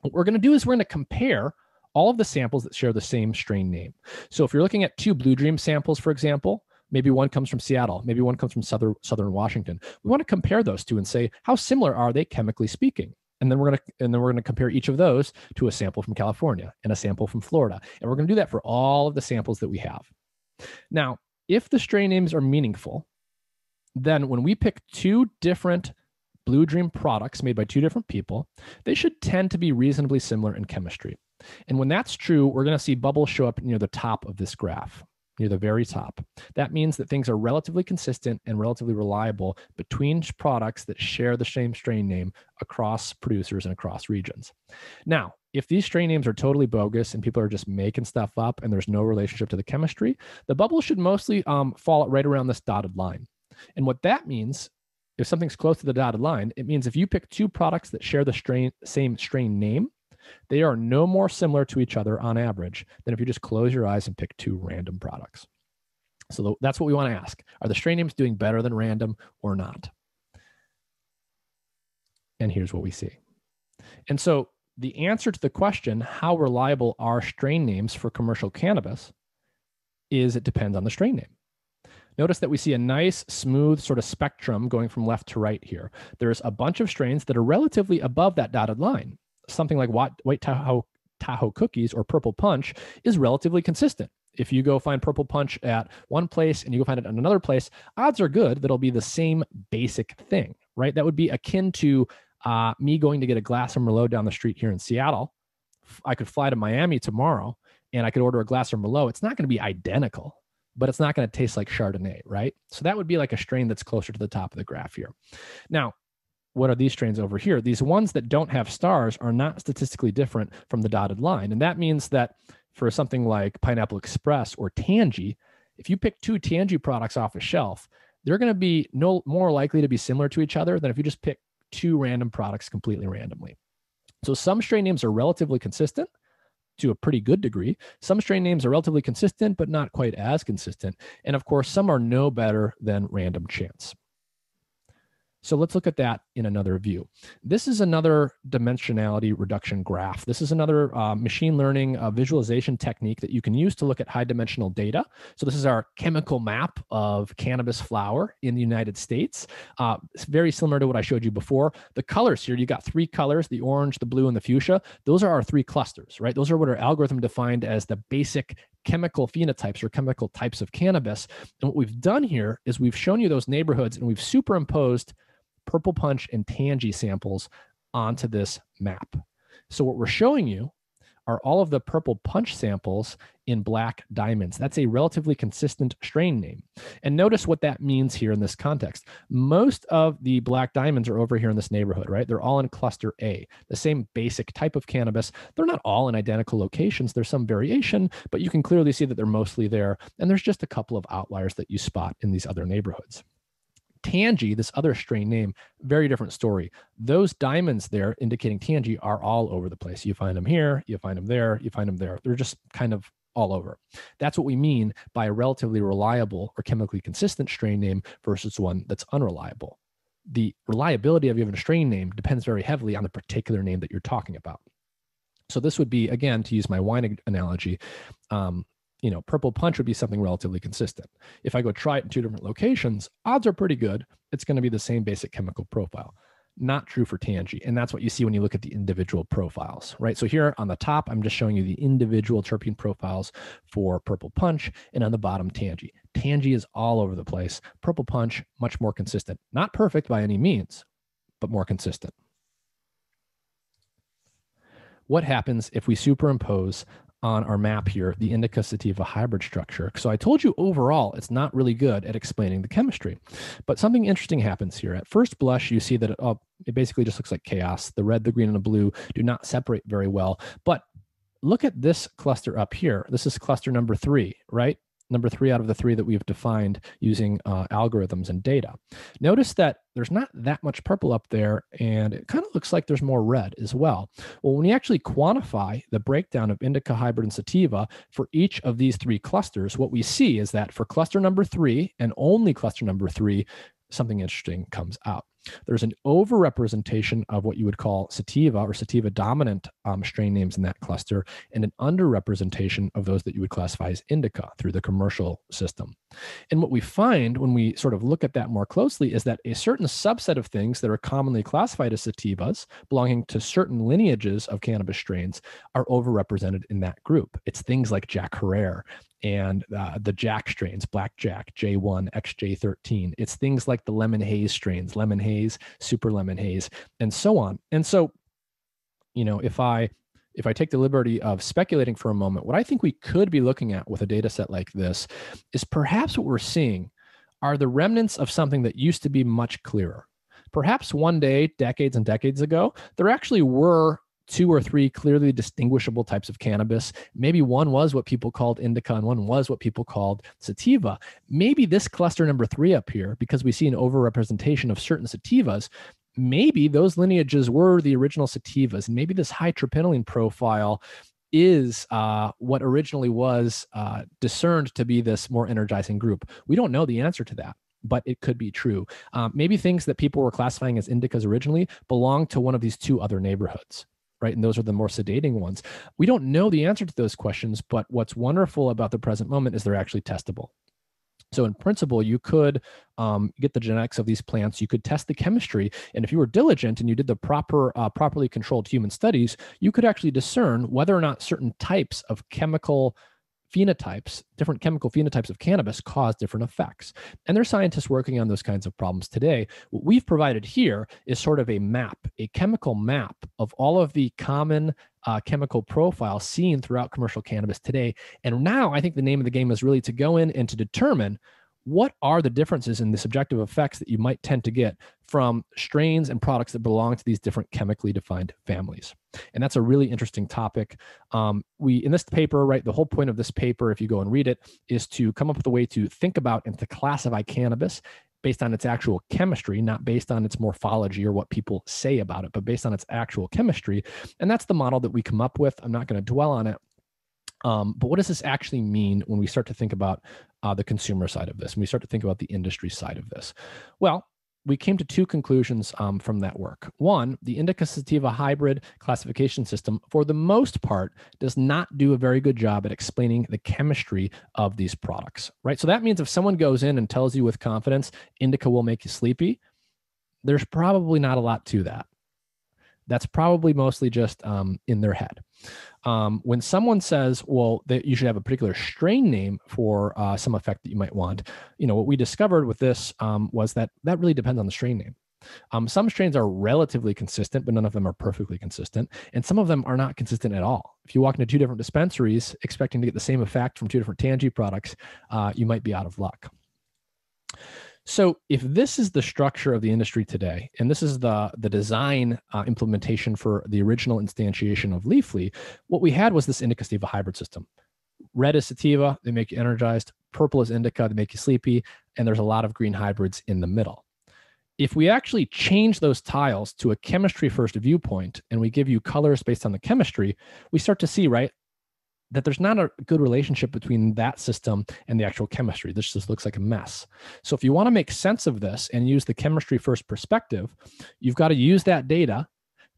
What we're going to do is we're going to compare all of the samples that share the same strain name. So if you're looking at 2 Blue Dream samples, for example, maybe one comes from Seattle, maybe one comes from Southern Washington. We want to compare those two and say, how similar are they chemically speaking? And then we're going to compare each of those to a sample from California and a sample from Florida. And we're going to do that for all of the samples that we have. Now, if the strain names are meaningful, then when we pick two different Blue Dream products made by two different people, they should tend to be reasonably similar in chemistry. And when that's true, we're going to see bubbles show up near the top of this graph, near the very top. That means that things are relatively consistent and relatively reliable between products that share the same strain name across producers and across regions. Now, if these strain names are totally bogus and people are just making stuff up and there's no relationship to the chemistry, the bubble should mostly fall right around this dotted line. And what that means, if something's close to the dotted line, it means if you pick two products that share the same strain name, they are no more similar to each other on average than if you just close your eyes and pick two random products. So that's what we want to ask. Are the strain names doing better than random or not? And here's what we see. And so the answer to the question, how reliable are strain names for commercial cannabis, is it depends on the strain name. Notice that we see a nice, smooth sort of spectrum going from left to right here. There's a bunch of strains that are relatively above that dotted line. Something like White Tahoe Cookies or Purple Punch is relatively consistent. If you go find Purple Punch at one place and you go find it at another place, odds are good that it'll be the same basic thing, right? That would be akin to me going to get a glass of Merlot down the street here in Seattle. I could fly to Miami tomorrow and I could order a glass of Merlot. It's not going to be identical, but it's not going to taste like Chardonnay, right? So that would be like a strain that's closer to the top of the graph here. Now, what are these strains over here? These ones that don't have stars are not statistically different from the dotted line. And that means that for something like Pineapple Express or Tangy, if you pick two Tangy products off a shelf, they're going to be no more likely to be similar to each other than if you just pick two random products completely randomly. So some strain names are relatively consistent to a pretty good degree. Some strain names are relatively consistent, but not quite as consistent. And of course, some are no better than random chance. So let's look at that in another view. This is another dimensionality reduction graph. This is another machine learning visualization technique that you can use to look at high dimensional data. So this is our chemical map of cannabis flower in the United States. It's very similar to what I showed you before. The colors here, you got three colors, the orange, the blue, and the fuchsia. Those are our three clusters, right? Those are what our algorithm defined as the basic chemical phenotypes or chemical types of cannabis. And what we've done here is we've shown you those neighborhoods and we've superimposed Purple Punch and Tangy samples onto this map. So what we're showing you are all of the Purple Punch samples in black diamonds. That's a relatively consistent strain name. And notice what that means here in this context. Most of the black diamonds are over here in this neighborhood, right? They're all in cluster A, the same basic type of cannabis. They're not all in identical locations. There's some variation, but you can clearly see that they're mostly there. And there's just a couple of outliers that you spot in these other neighborhoods. Tangy, this other strain name, very different story. Those diamonds there indicating Tangy are all over the place. You find them here, you find them there, you find them there. They're just kind of all over. That's what we mean by a relatively reliable or chemically consistent strain name versus one that's unreliable. The reliability of even a strain name depends very heavily on the particular name that you're talking about. So this would be, again, to use my wine analogy, Purple Punch would be something relatively consistent. If I go try it in two different locations, odds are pretty good. It's going to be the same basic chemical profile. Not true for Tangy. And that's what you see when you look at the individual profiles, right? So here on the top, I'm just showing you the individual terpene profiles for Purple Punch, and on the bottom, Tangy. Tangy is all over the place. Purple Punch, much more consistent. Not perfect by any means, but more consistent. What happens if we superimpose on our map here, the Indica Sativa hybrid structure? So I told you overall, it's not really good at explaining the chemistry, but something interesting happens here. At first blush, you see that it basically just looks like chaos. The red, the green, and the blue do not separate very well. But look at this cluster up here. This is cluster number 3, right? Number 3 out of the 3 that we've defined using algorithms and data. Notice that there's not that much purple up there, and it kind of looks like there's more red as well. Well, when you actually quantify the breakdown of Indica, hybrid, and Sativa for each of these 3 clusters, what we see is that for cluster number 3 and only cluster number 3, something interesting comes out. There's an overrepresentation of what you would call sativa or sativa dominant strain names in that cluster, and an underrepresentation of those that you would classify as indica through the commercial system. And what we find when we sort of look at that more closely is that a certain subset of things that are commonly classified as sativas, belonging to certain lineages of cannabis strains, are overrepresented in that group. It's things like Jack Herrera and the Jack strains, Black Jack, J1, XJ13. It's things like the Lemon Haze strains, Lemon Haze, Super Lemon Haze, and so on. And so, if I take the liberty of speculating for a moment, what I think we could be looking at with a data set like this is perhaps what we're seeing are the remnants of something that used to be much clearer. Perhaps one day, decades and decades ago, there actually were 2 or 3 clearly distinguishable types of cannabis. Maybe one was what people called indica and one was what people called sativa. Maybe this cluster number 3 up here, because we see an overrepresentation of certain sativas, maybe those lineages were the original sativas. And maybe this high terpenoline profile is what originally was discerned to be this more energizing group. We don't know the answer to that, but it could be true. Maybe things that people were classifying as indicas originally belong to one of these 2 other neighborhoods. Right? And those are the more sedating ones. We don't know the answer to those questions, but what's wonderful about the present moment is they're actually testable. So in principle, you could get the genetics of these plants, you could test the chemistry, and if you were diligent and you did the properly controlled human studies, you could actually discern whether or not certain types of chemical phenotypes, different chemical phenotypes of cannabis cause different effects. And there's scientists working on those kinds of problems today. What we've provided here is sort of a map, a chemical map of all of the common chemical profiles seen throughout commercial cannabis today. And now I think the name of the game is really to go in and to determine what are the differences in the subjective effects that you might tend to get from strains and products that belong to these different chemically defined families. And that's a really interesting topic. In this paper, right, the whole point of this paper, if you go and read it, is to come up with a way to think about and to classify cannabis based on its actual chemistry, not based on its morphology or what people say about it, but based on its actual chemistry. And that's the model that we come up with. I'm not going to dwell on it. But what does this actually mean when we start to think about the consumer side of this, and we start to think about the industry side of this? Well, we came to 2 conclusions from that work. One, the indica sativa hybrid classification system, for the most part, does not do a very good job at explaining the chemistry of these products, right? So that means if someone goes in and tells you with confidence, indica will make you sleepy, there's probably not a lot to that. That's probably mostly just in their head. When someone says, well, that you should have a particular strain name for some effect that you might want, what we discovered with this was that really depends on the strain name. Some strains are relatively consistent, but none of them are perfectly consistent. And some of them are not consistent at all. If you walk into 2 different dispensaries expecting to get the same effect from 2 different Tangie products, you might be out of luck. So if this is the structure of the industry today, and this is the design implementation for the original instantiation of Leafly, what we had was this indica sativa hybrid system. Red is sativa, they make you energized. Purple is indica, they make you sleepy. And there's a lot of green hybrids in the middle. If we actually change those tiles to a chemistry first viewpoint, and we give you colors based on the chemistry, we start to see, right, that there's not a good relationship between that system and the actual chemistry. This just looks like a mess. So if you want to make sense of this and use the chemistry first perspective, you've got to use that data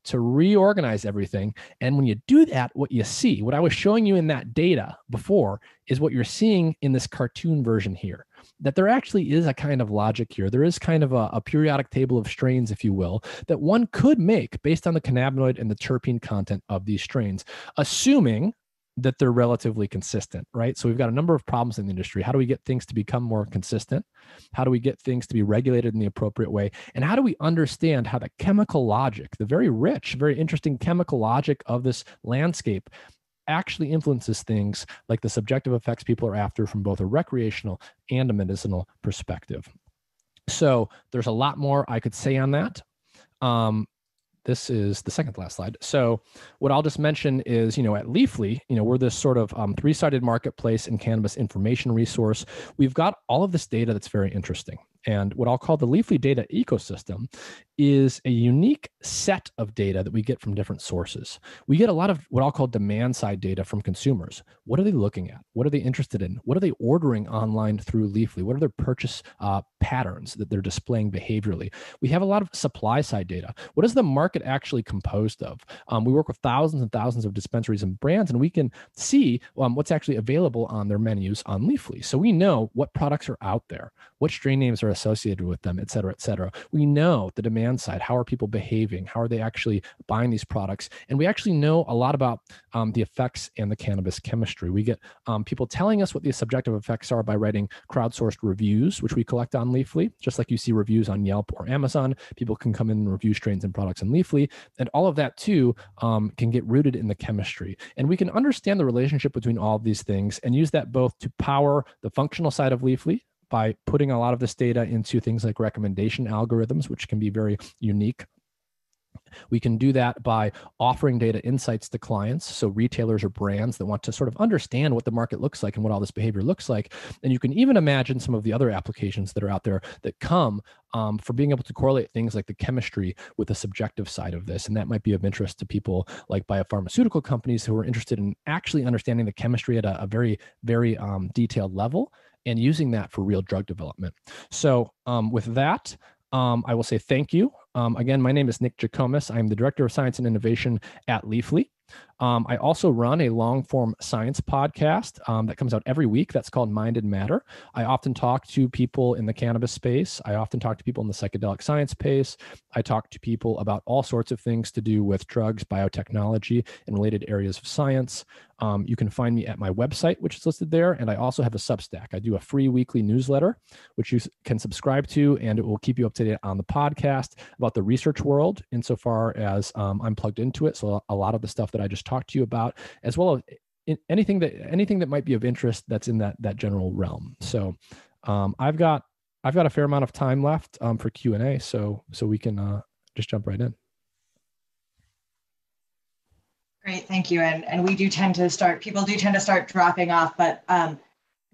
to reorganize everything. And when you do that, what you see, what I was showing you in that data before, is what you're seeing in this cartoon version here, that there actually is a kind of logic here. There is kind of a periodic table of strains, if you will, that one could make based on the cannabinoid and the terpene content of these strains, assuming that they're relatively consistent, right? So we've got a number of problems in the industry. How do we get things to become more consistent? How do we get things to be regulated in the appropriate way? And how do we understand how the chemical logic, the very rich, very interesting chemical logic of this landscape actually influences things like the subjective effects people are after from both a recreational and a medicinal perspective? So there's a lot more I could say on that. This is the second to last slide. So what I'll just mention is, at Leafly, we're this sort of 3-sided marketplace and cannabis information resource. We've got all of this data that's very interesting. And what I'll call the Leafly data ecosystem is a unique set of data that we get from different sources. We get a lot of what I'll call demand side data from consumers. What are they looking at? What are they interested in? What are they ordering online through Leafly? What are their purchase patterns that they're displaying behaviorally? We have a lot of supply side data. What is the market actually composed of? We work with thousands and thousands of dispensaries and brands, and we can see what's actually available on their menus on Leafly. So we know what products are out there, what strain names are associated with them, et cetera, et cetera. We know the demand side. How are people behaving? How are they actually buying these products? And we actually know a lot about the effects and the cannabis chemistry. We get people telling us what the subjective effects are by writing crowdsourced reviews, which we collect on Leafly. Just like you see reviews on Yelp or Amazon, people can come in and review strains and products on Leafly. And all of that too can get rooted in the chemistry. And we can understand the relationship between all of these things and use that both to power the functional side of Leafly, by putting a lot of this data into things like recommendation algorithms, which can be very unique. We can do that by offering data insights to clients, so retailers or brands that want to sort of understand what the market looks like and what all this behavior looks like. And you can even imagine some of the other applications that are out there that come for being able to correlate things like the chemistry with the subjective side of this. And that might be of interest to people like biopharmaceutical companies who are interested in actually understanding the chemistry at a very, very detailed level, and using that for real drug development. So with that, I will say thank you. Again, my name is Nick Jikomes. I'm the Director of Science and Innovation at Leafly. I also run a long-form science podcast that comes out every week. That's called Mind and Matter. I often talk to people in the cannabis space. I often talk to people in the psychedelic science space. I talk to people about all sorts of things to do with drugs, biotechnology, and related areas of science. You can find me at my website, which is listed there. And I also have a Substack. I do a free weekly newsletter, which you can subscribe to, and it will keep you up to date on the podcast about the research world insofar as I'm plugged into it. So a lot of the stuff that I just talked to you about, as well as anything that might be of interest that's in that general realm. So I've got a fair amount of time left for Q&A, so we can just jump right in. Great, thank you. And we do tend to start, people do tend to start dropping off, but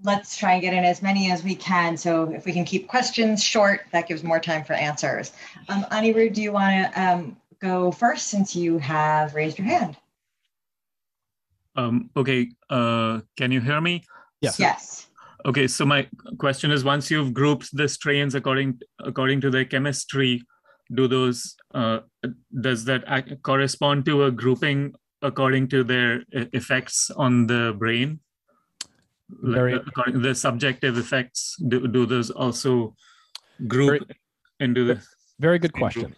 let's try and get in as many as we can. So if we can keep questions short, that gives more time for answers. Anirudh, do you want to go first since you have raised your hand? Okay, can you hear me? Yes. Yes. Okay, so my question is, once you've grouped the strains according to their chemistry, does that correspond to a grouping according to their effects on the brain? According to the subjective effects, do those also group into this? Very good question.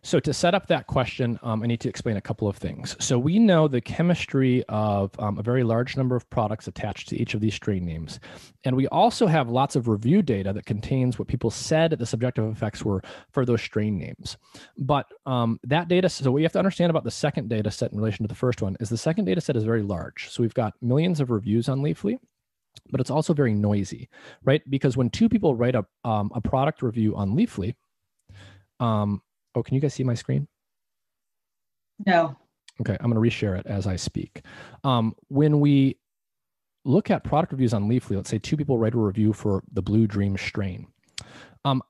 So to set up that question, I need to explain a couple of things. So we know the chemistry of a very large number of products attached to each of these strain names. And we also have lots of review data that contains what people said the subjective effects were for those strain names. But that data, so what you have to understand about the second data set in relation to the first one is the second data set is very large. So we've got millions of reviews on Leafly, but it's also very noisy, right? Because when two people write a product review on Leafly, oh, can you guys see my screen? No. Okay, I'm going to reshare it as I speak. When we look at product reviews on Leafly, let's say two people write a review for the Blue Dream strain.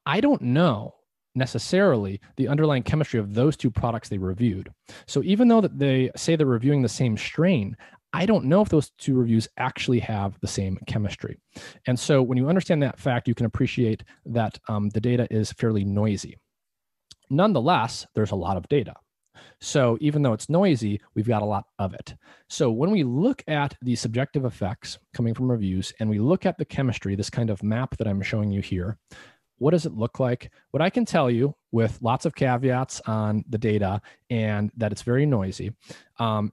I don't know necessarily the underlying chemistry of those two products they reviewed. So even though that they say they're reviewing the same strain, I don't know if those two reviews actually have the same chemistry. And so when you understand that fact, you can appreciate that the data is fairly noisy. Nonetheless, there's a lot of data. So even though it's noisy, we've got a lot of it. So when we look at the subjective effects coming from reviews and we look at the chemistry, this kind of map that I'm showing you here, what does it look like? What I can tell you with lots of caveats on the data and that it's very noisy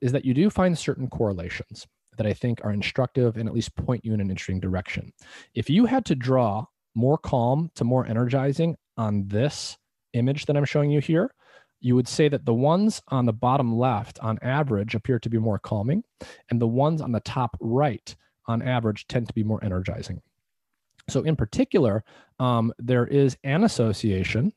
is that you do find certain correlations that I think are instructive and at least point you in an interesting direction. If you had to draw more calm to more energizing on this image that I'm showing you here, you would say that the ones on the bottom left on average appear to be more calming, and the ones on the top right on average tend to be more energizing. So in particular, there is an association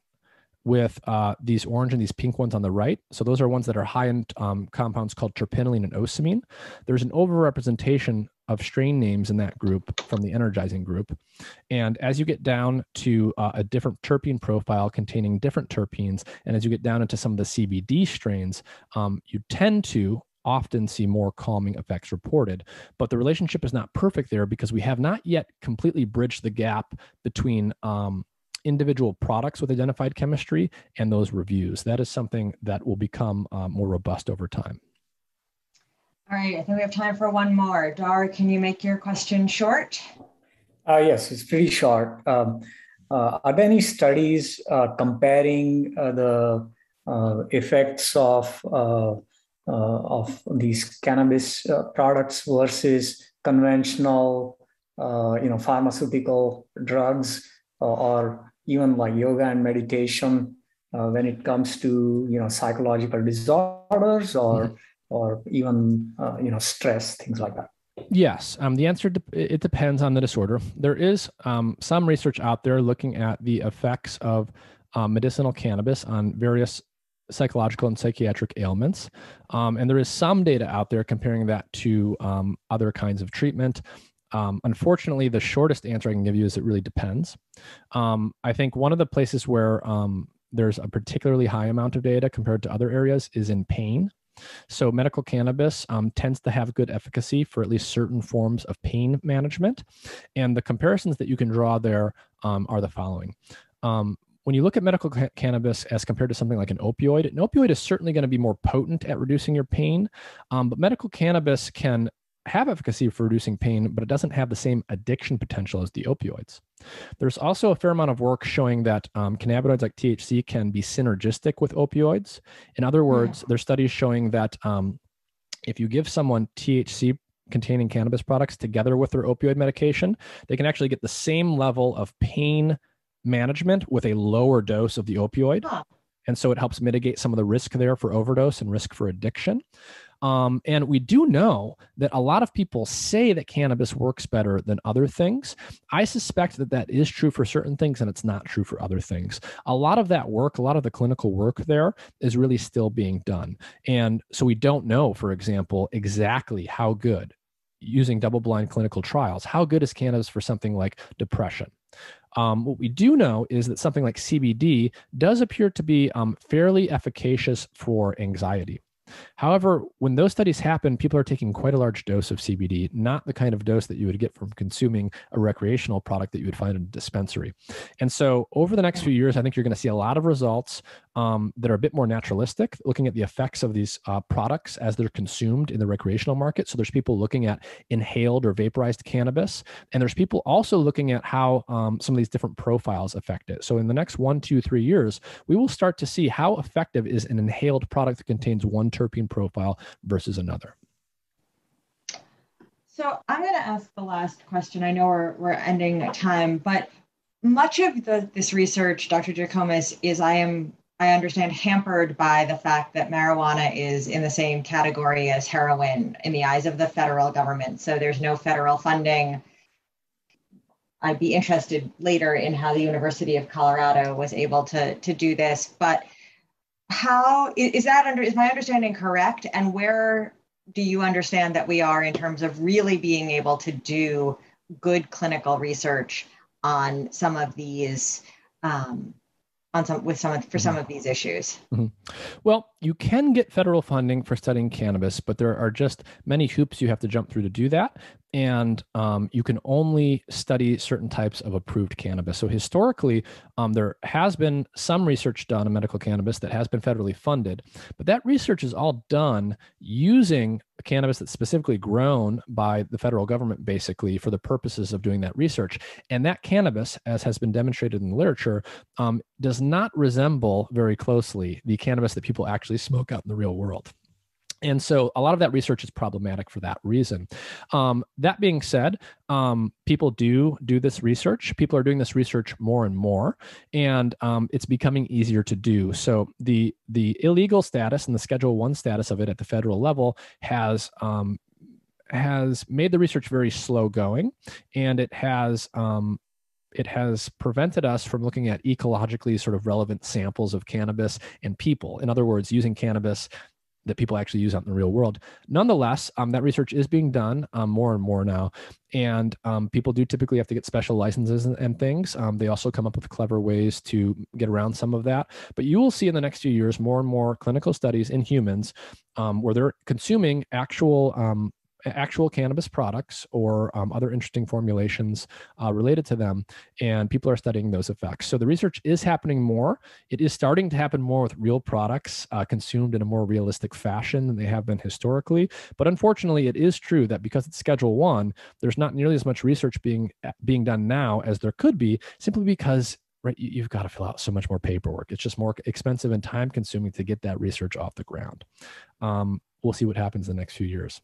with these orange and these pink ones on the right. So those are ones that are high in compounds called terpenylene and ocimine. There's an overrepresentation of strain names in that group from the energizing group. And as you get down to a different terpene profile containing different terpenes, and as you get down into some of the CBD strains, you tend to often see more calming effects reported. But the relationship is not perfect there because we have not yet completely bridged the gap between individual products with identified chemistry and those reviews. That is something that will become more robust over time. All right, I think we have time for one more. Dar, can you make your question short? Yes, it's pretty short. Are there any studies comparing the effects of these cannabis products versus conventional, pharmaceutical drugs, or even like yoga and meditation when it comes to psychological disorders or even stress, things like that? Yes. The answer, it depends on the disorder. There is some research out there looking at the effects of medicinal cannabis on various psychological and psychiatric ailments. And there is some data out there comparing that to other kinds of treatment. Unfortunately, the shortest answer I can give you is it really depends. I think one of the places where there's a particularly high amount of data compared to other areas is in pain. So medical cannabis tends to have good efficacy for at least certain forms of pain management. And the comparisons that you can draw there are the following. When you look at medical cannabis as compared to something like an opioid is certainly going to be more potent at reducing your pain. But medical cannabis can have efficacy for reducing pain, but it doesn't have the same addiction potential as the opioids. There's also a fair amount of work showing that cannabinoids like THC can be synergistic with opioids. In other words, there's studies showing that if you give someone THC containing cannabis products together with their opioid medication, they can actually get the same level of pain management with a lower dose of the opioid. And so it helps mitigate some of the risk there for overdose and risk for addiction. And we do know that a lot of people say that cannabis works better than other things. I suspect that that is true for certain things and it's not true for other things. A lot of that work, a lot of the clinical work there is really still being done. And so we don't know, for example, exactly how good, using double-blind clinical trials, how good is cannabis for something like depression? What we do know is that something like CBD does appear to be fairly efficacious for anxiety. However, when those studies happen, people are taking quite a large dose of CBD, not the kind of dose that you would get from consuming a recreational product that you would find in a dispensary. And so over the next few years, I think you're going to see a lot of results that are a bit more naturalistic, looking at the effects of these products as they're consumed in the recreational market. So there's people looking at inhaled or vaporized cannabis, and there's people also looking at how some of these different profiles affect it. So in the next 1, 2, 3 years, we will start to see how effective is an inhaled product that contains one terpene profile versus another. So I'm going to ask the last question. I know we're ending time, but much of this research, Dr. Trichomes, is I understand hampered by the fact that marijuana is in the same category as heroin in the eyes of the federal government. So there's no federal funding. I'd be interested later in how the University of Colorado was able to do this, but how is my understanding correct? And where do you understand that we are in terms of really being able to do good clinical research on some of these for some of these issues? Mm-hmm. Well, you can get federal funding for studying cannabis, but there are just many hoops you have to jump through to do that. And you can only study certain types of approved cannabis. So historically, there has been some research done on medical cannabis that has been federally funded, but that research is all done using cannabis that's specifically grown by the federal government, basically, for the purposes of doing that research. And that cannabis, as has been demonstrated in the literature, does not resemble very closely the cannabis that people actually smoke out in the real world. And so a lot of that research is problematic for that reason. That being said, people do this research. People are doing this research more and more, and it's becoming easier to do. So the illegal status and the Schedule 1 status of it at the federal level has made the research very slow going, and it has prevented us from looking at ecologically sort of relevant samples of cannabis and people. In other words, using cannabis that people actually use out in the real world. Nonetheless, that research is being done more and more now. And people do typically have to get special licenses and things. They also come up with clever ways to get around some of that. But you will see in the next few years more and more clinical studies in humans where they're consuming actual cannabis products or other interesting formulations related to them, and people are studying those effects. So the research is happening more. It is starting to happen more with real products consumed in a more realistic fashion than they have been historically. But unfortunately, it is true that because it's Schedule 1, there's not nearly as much research being done now as there could be, simply because you've got to fill out so much more paperwork. It's just more expensive and time consuming to get that research off the ground. We'll see what happens in the next few years.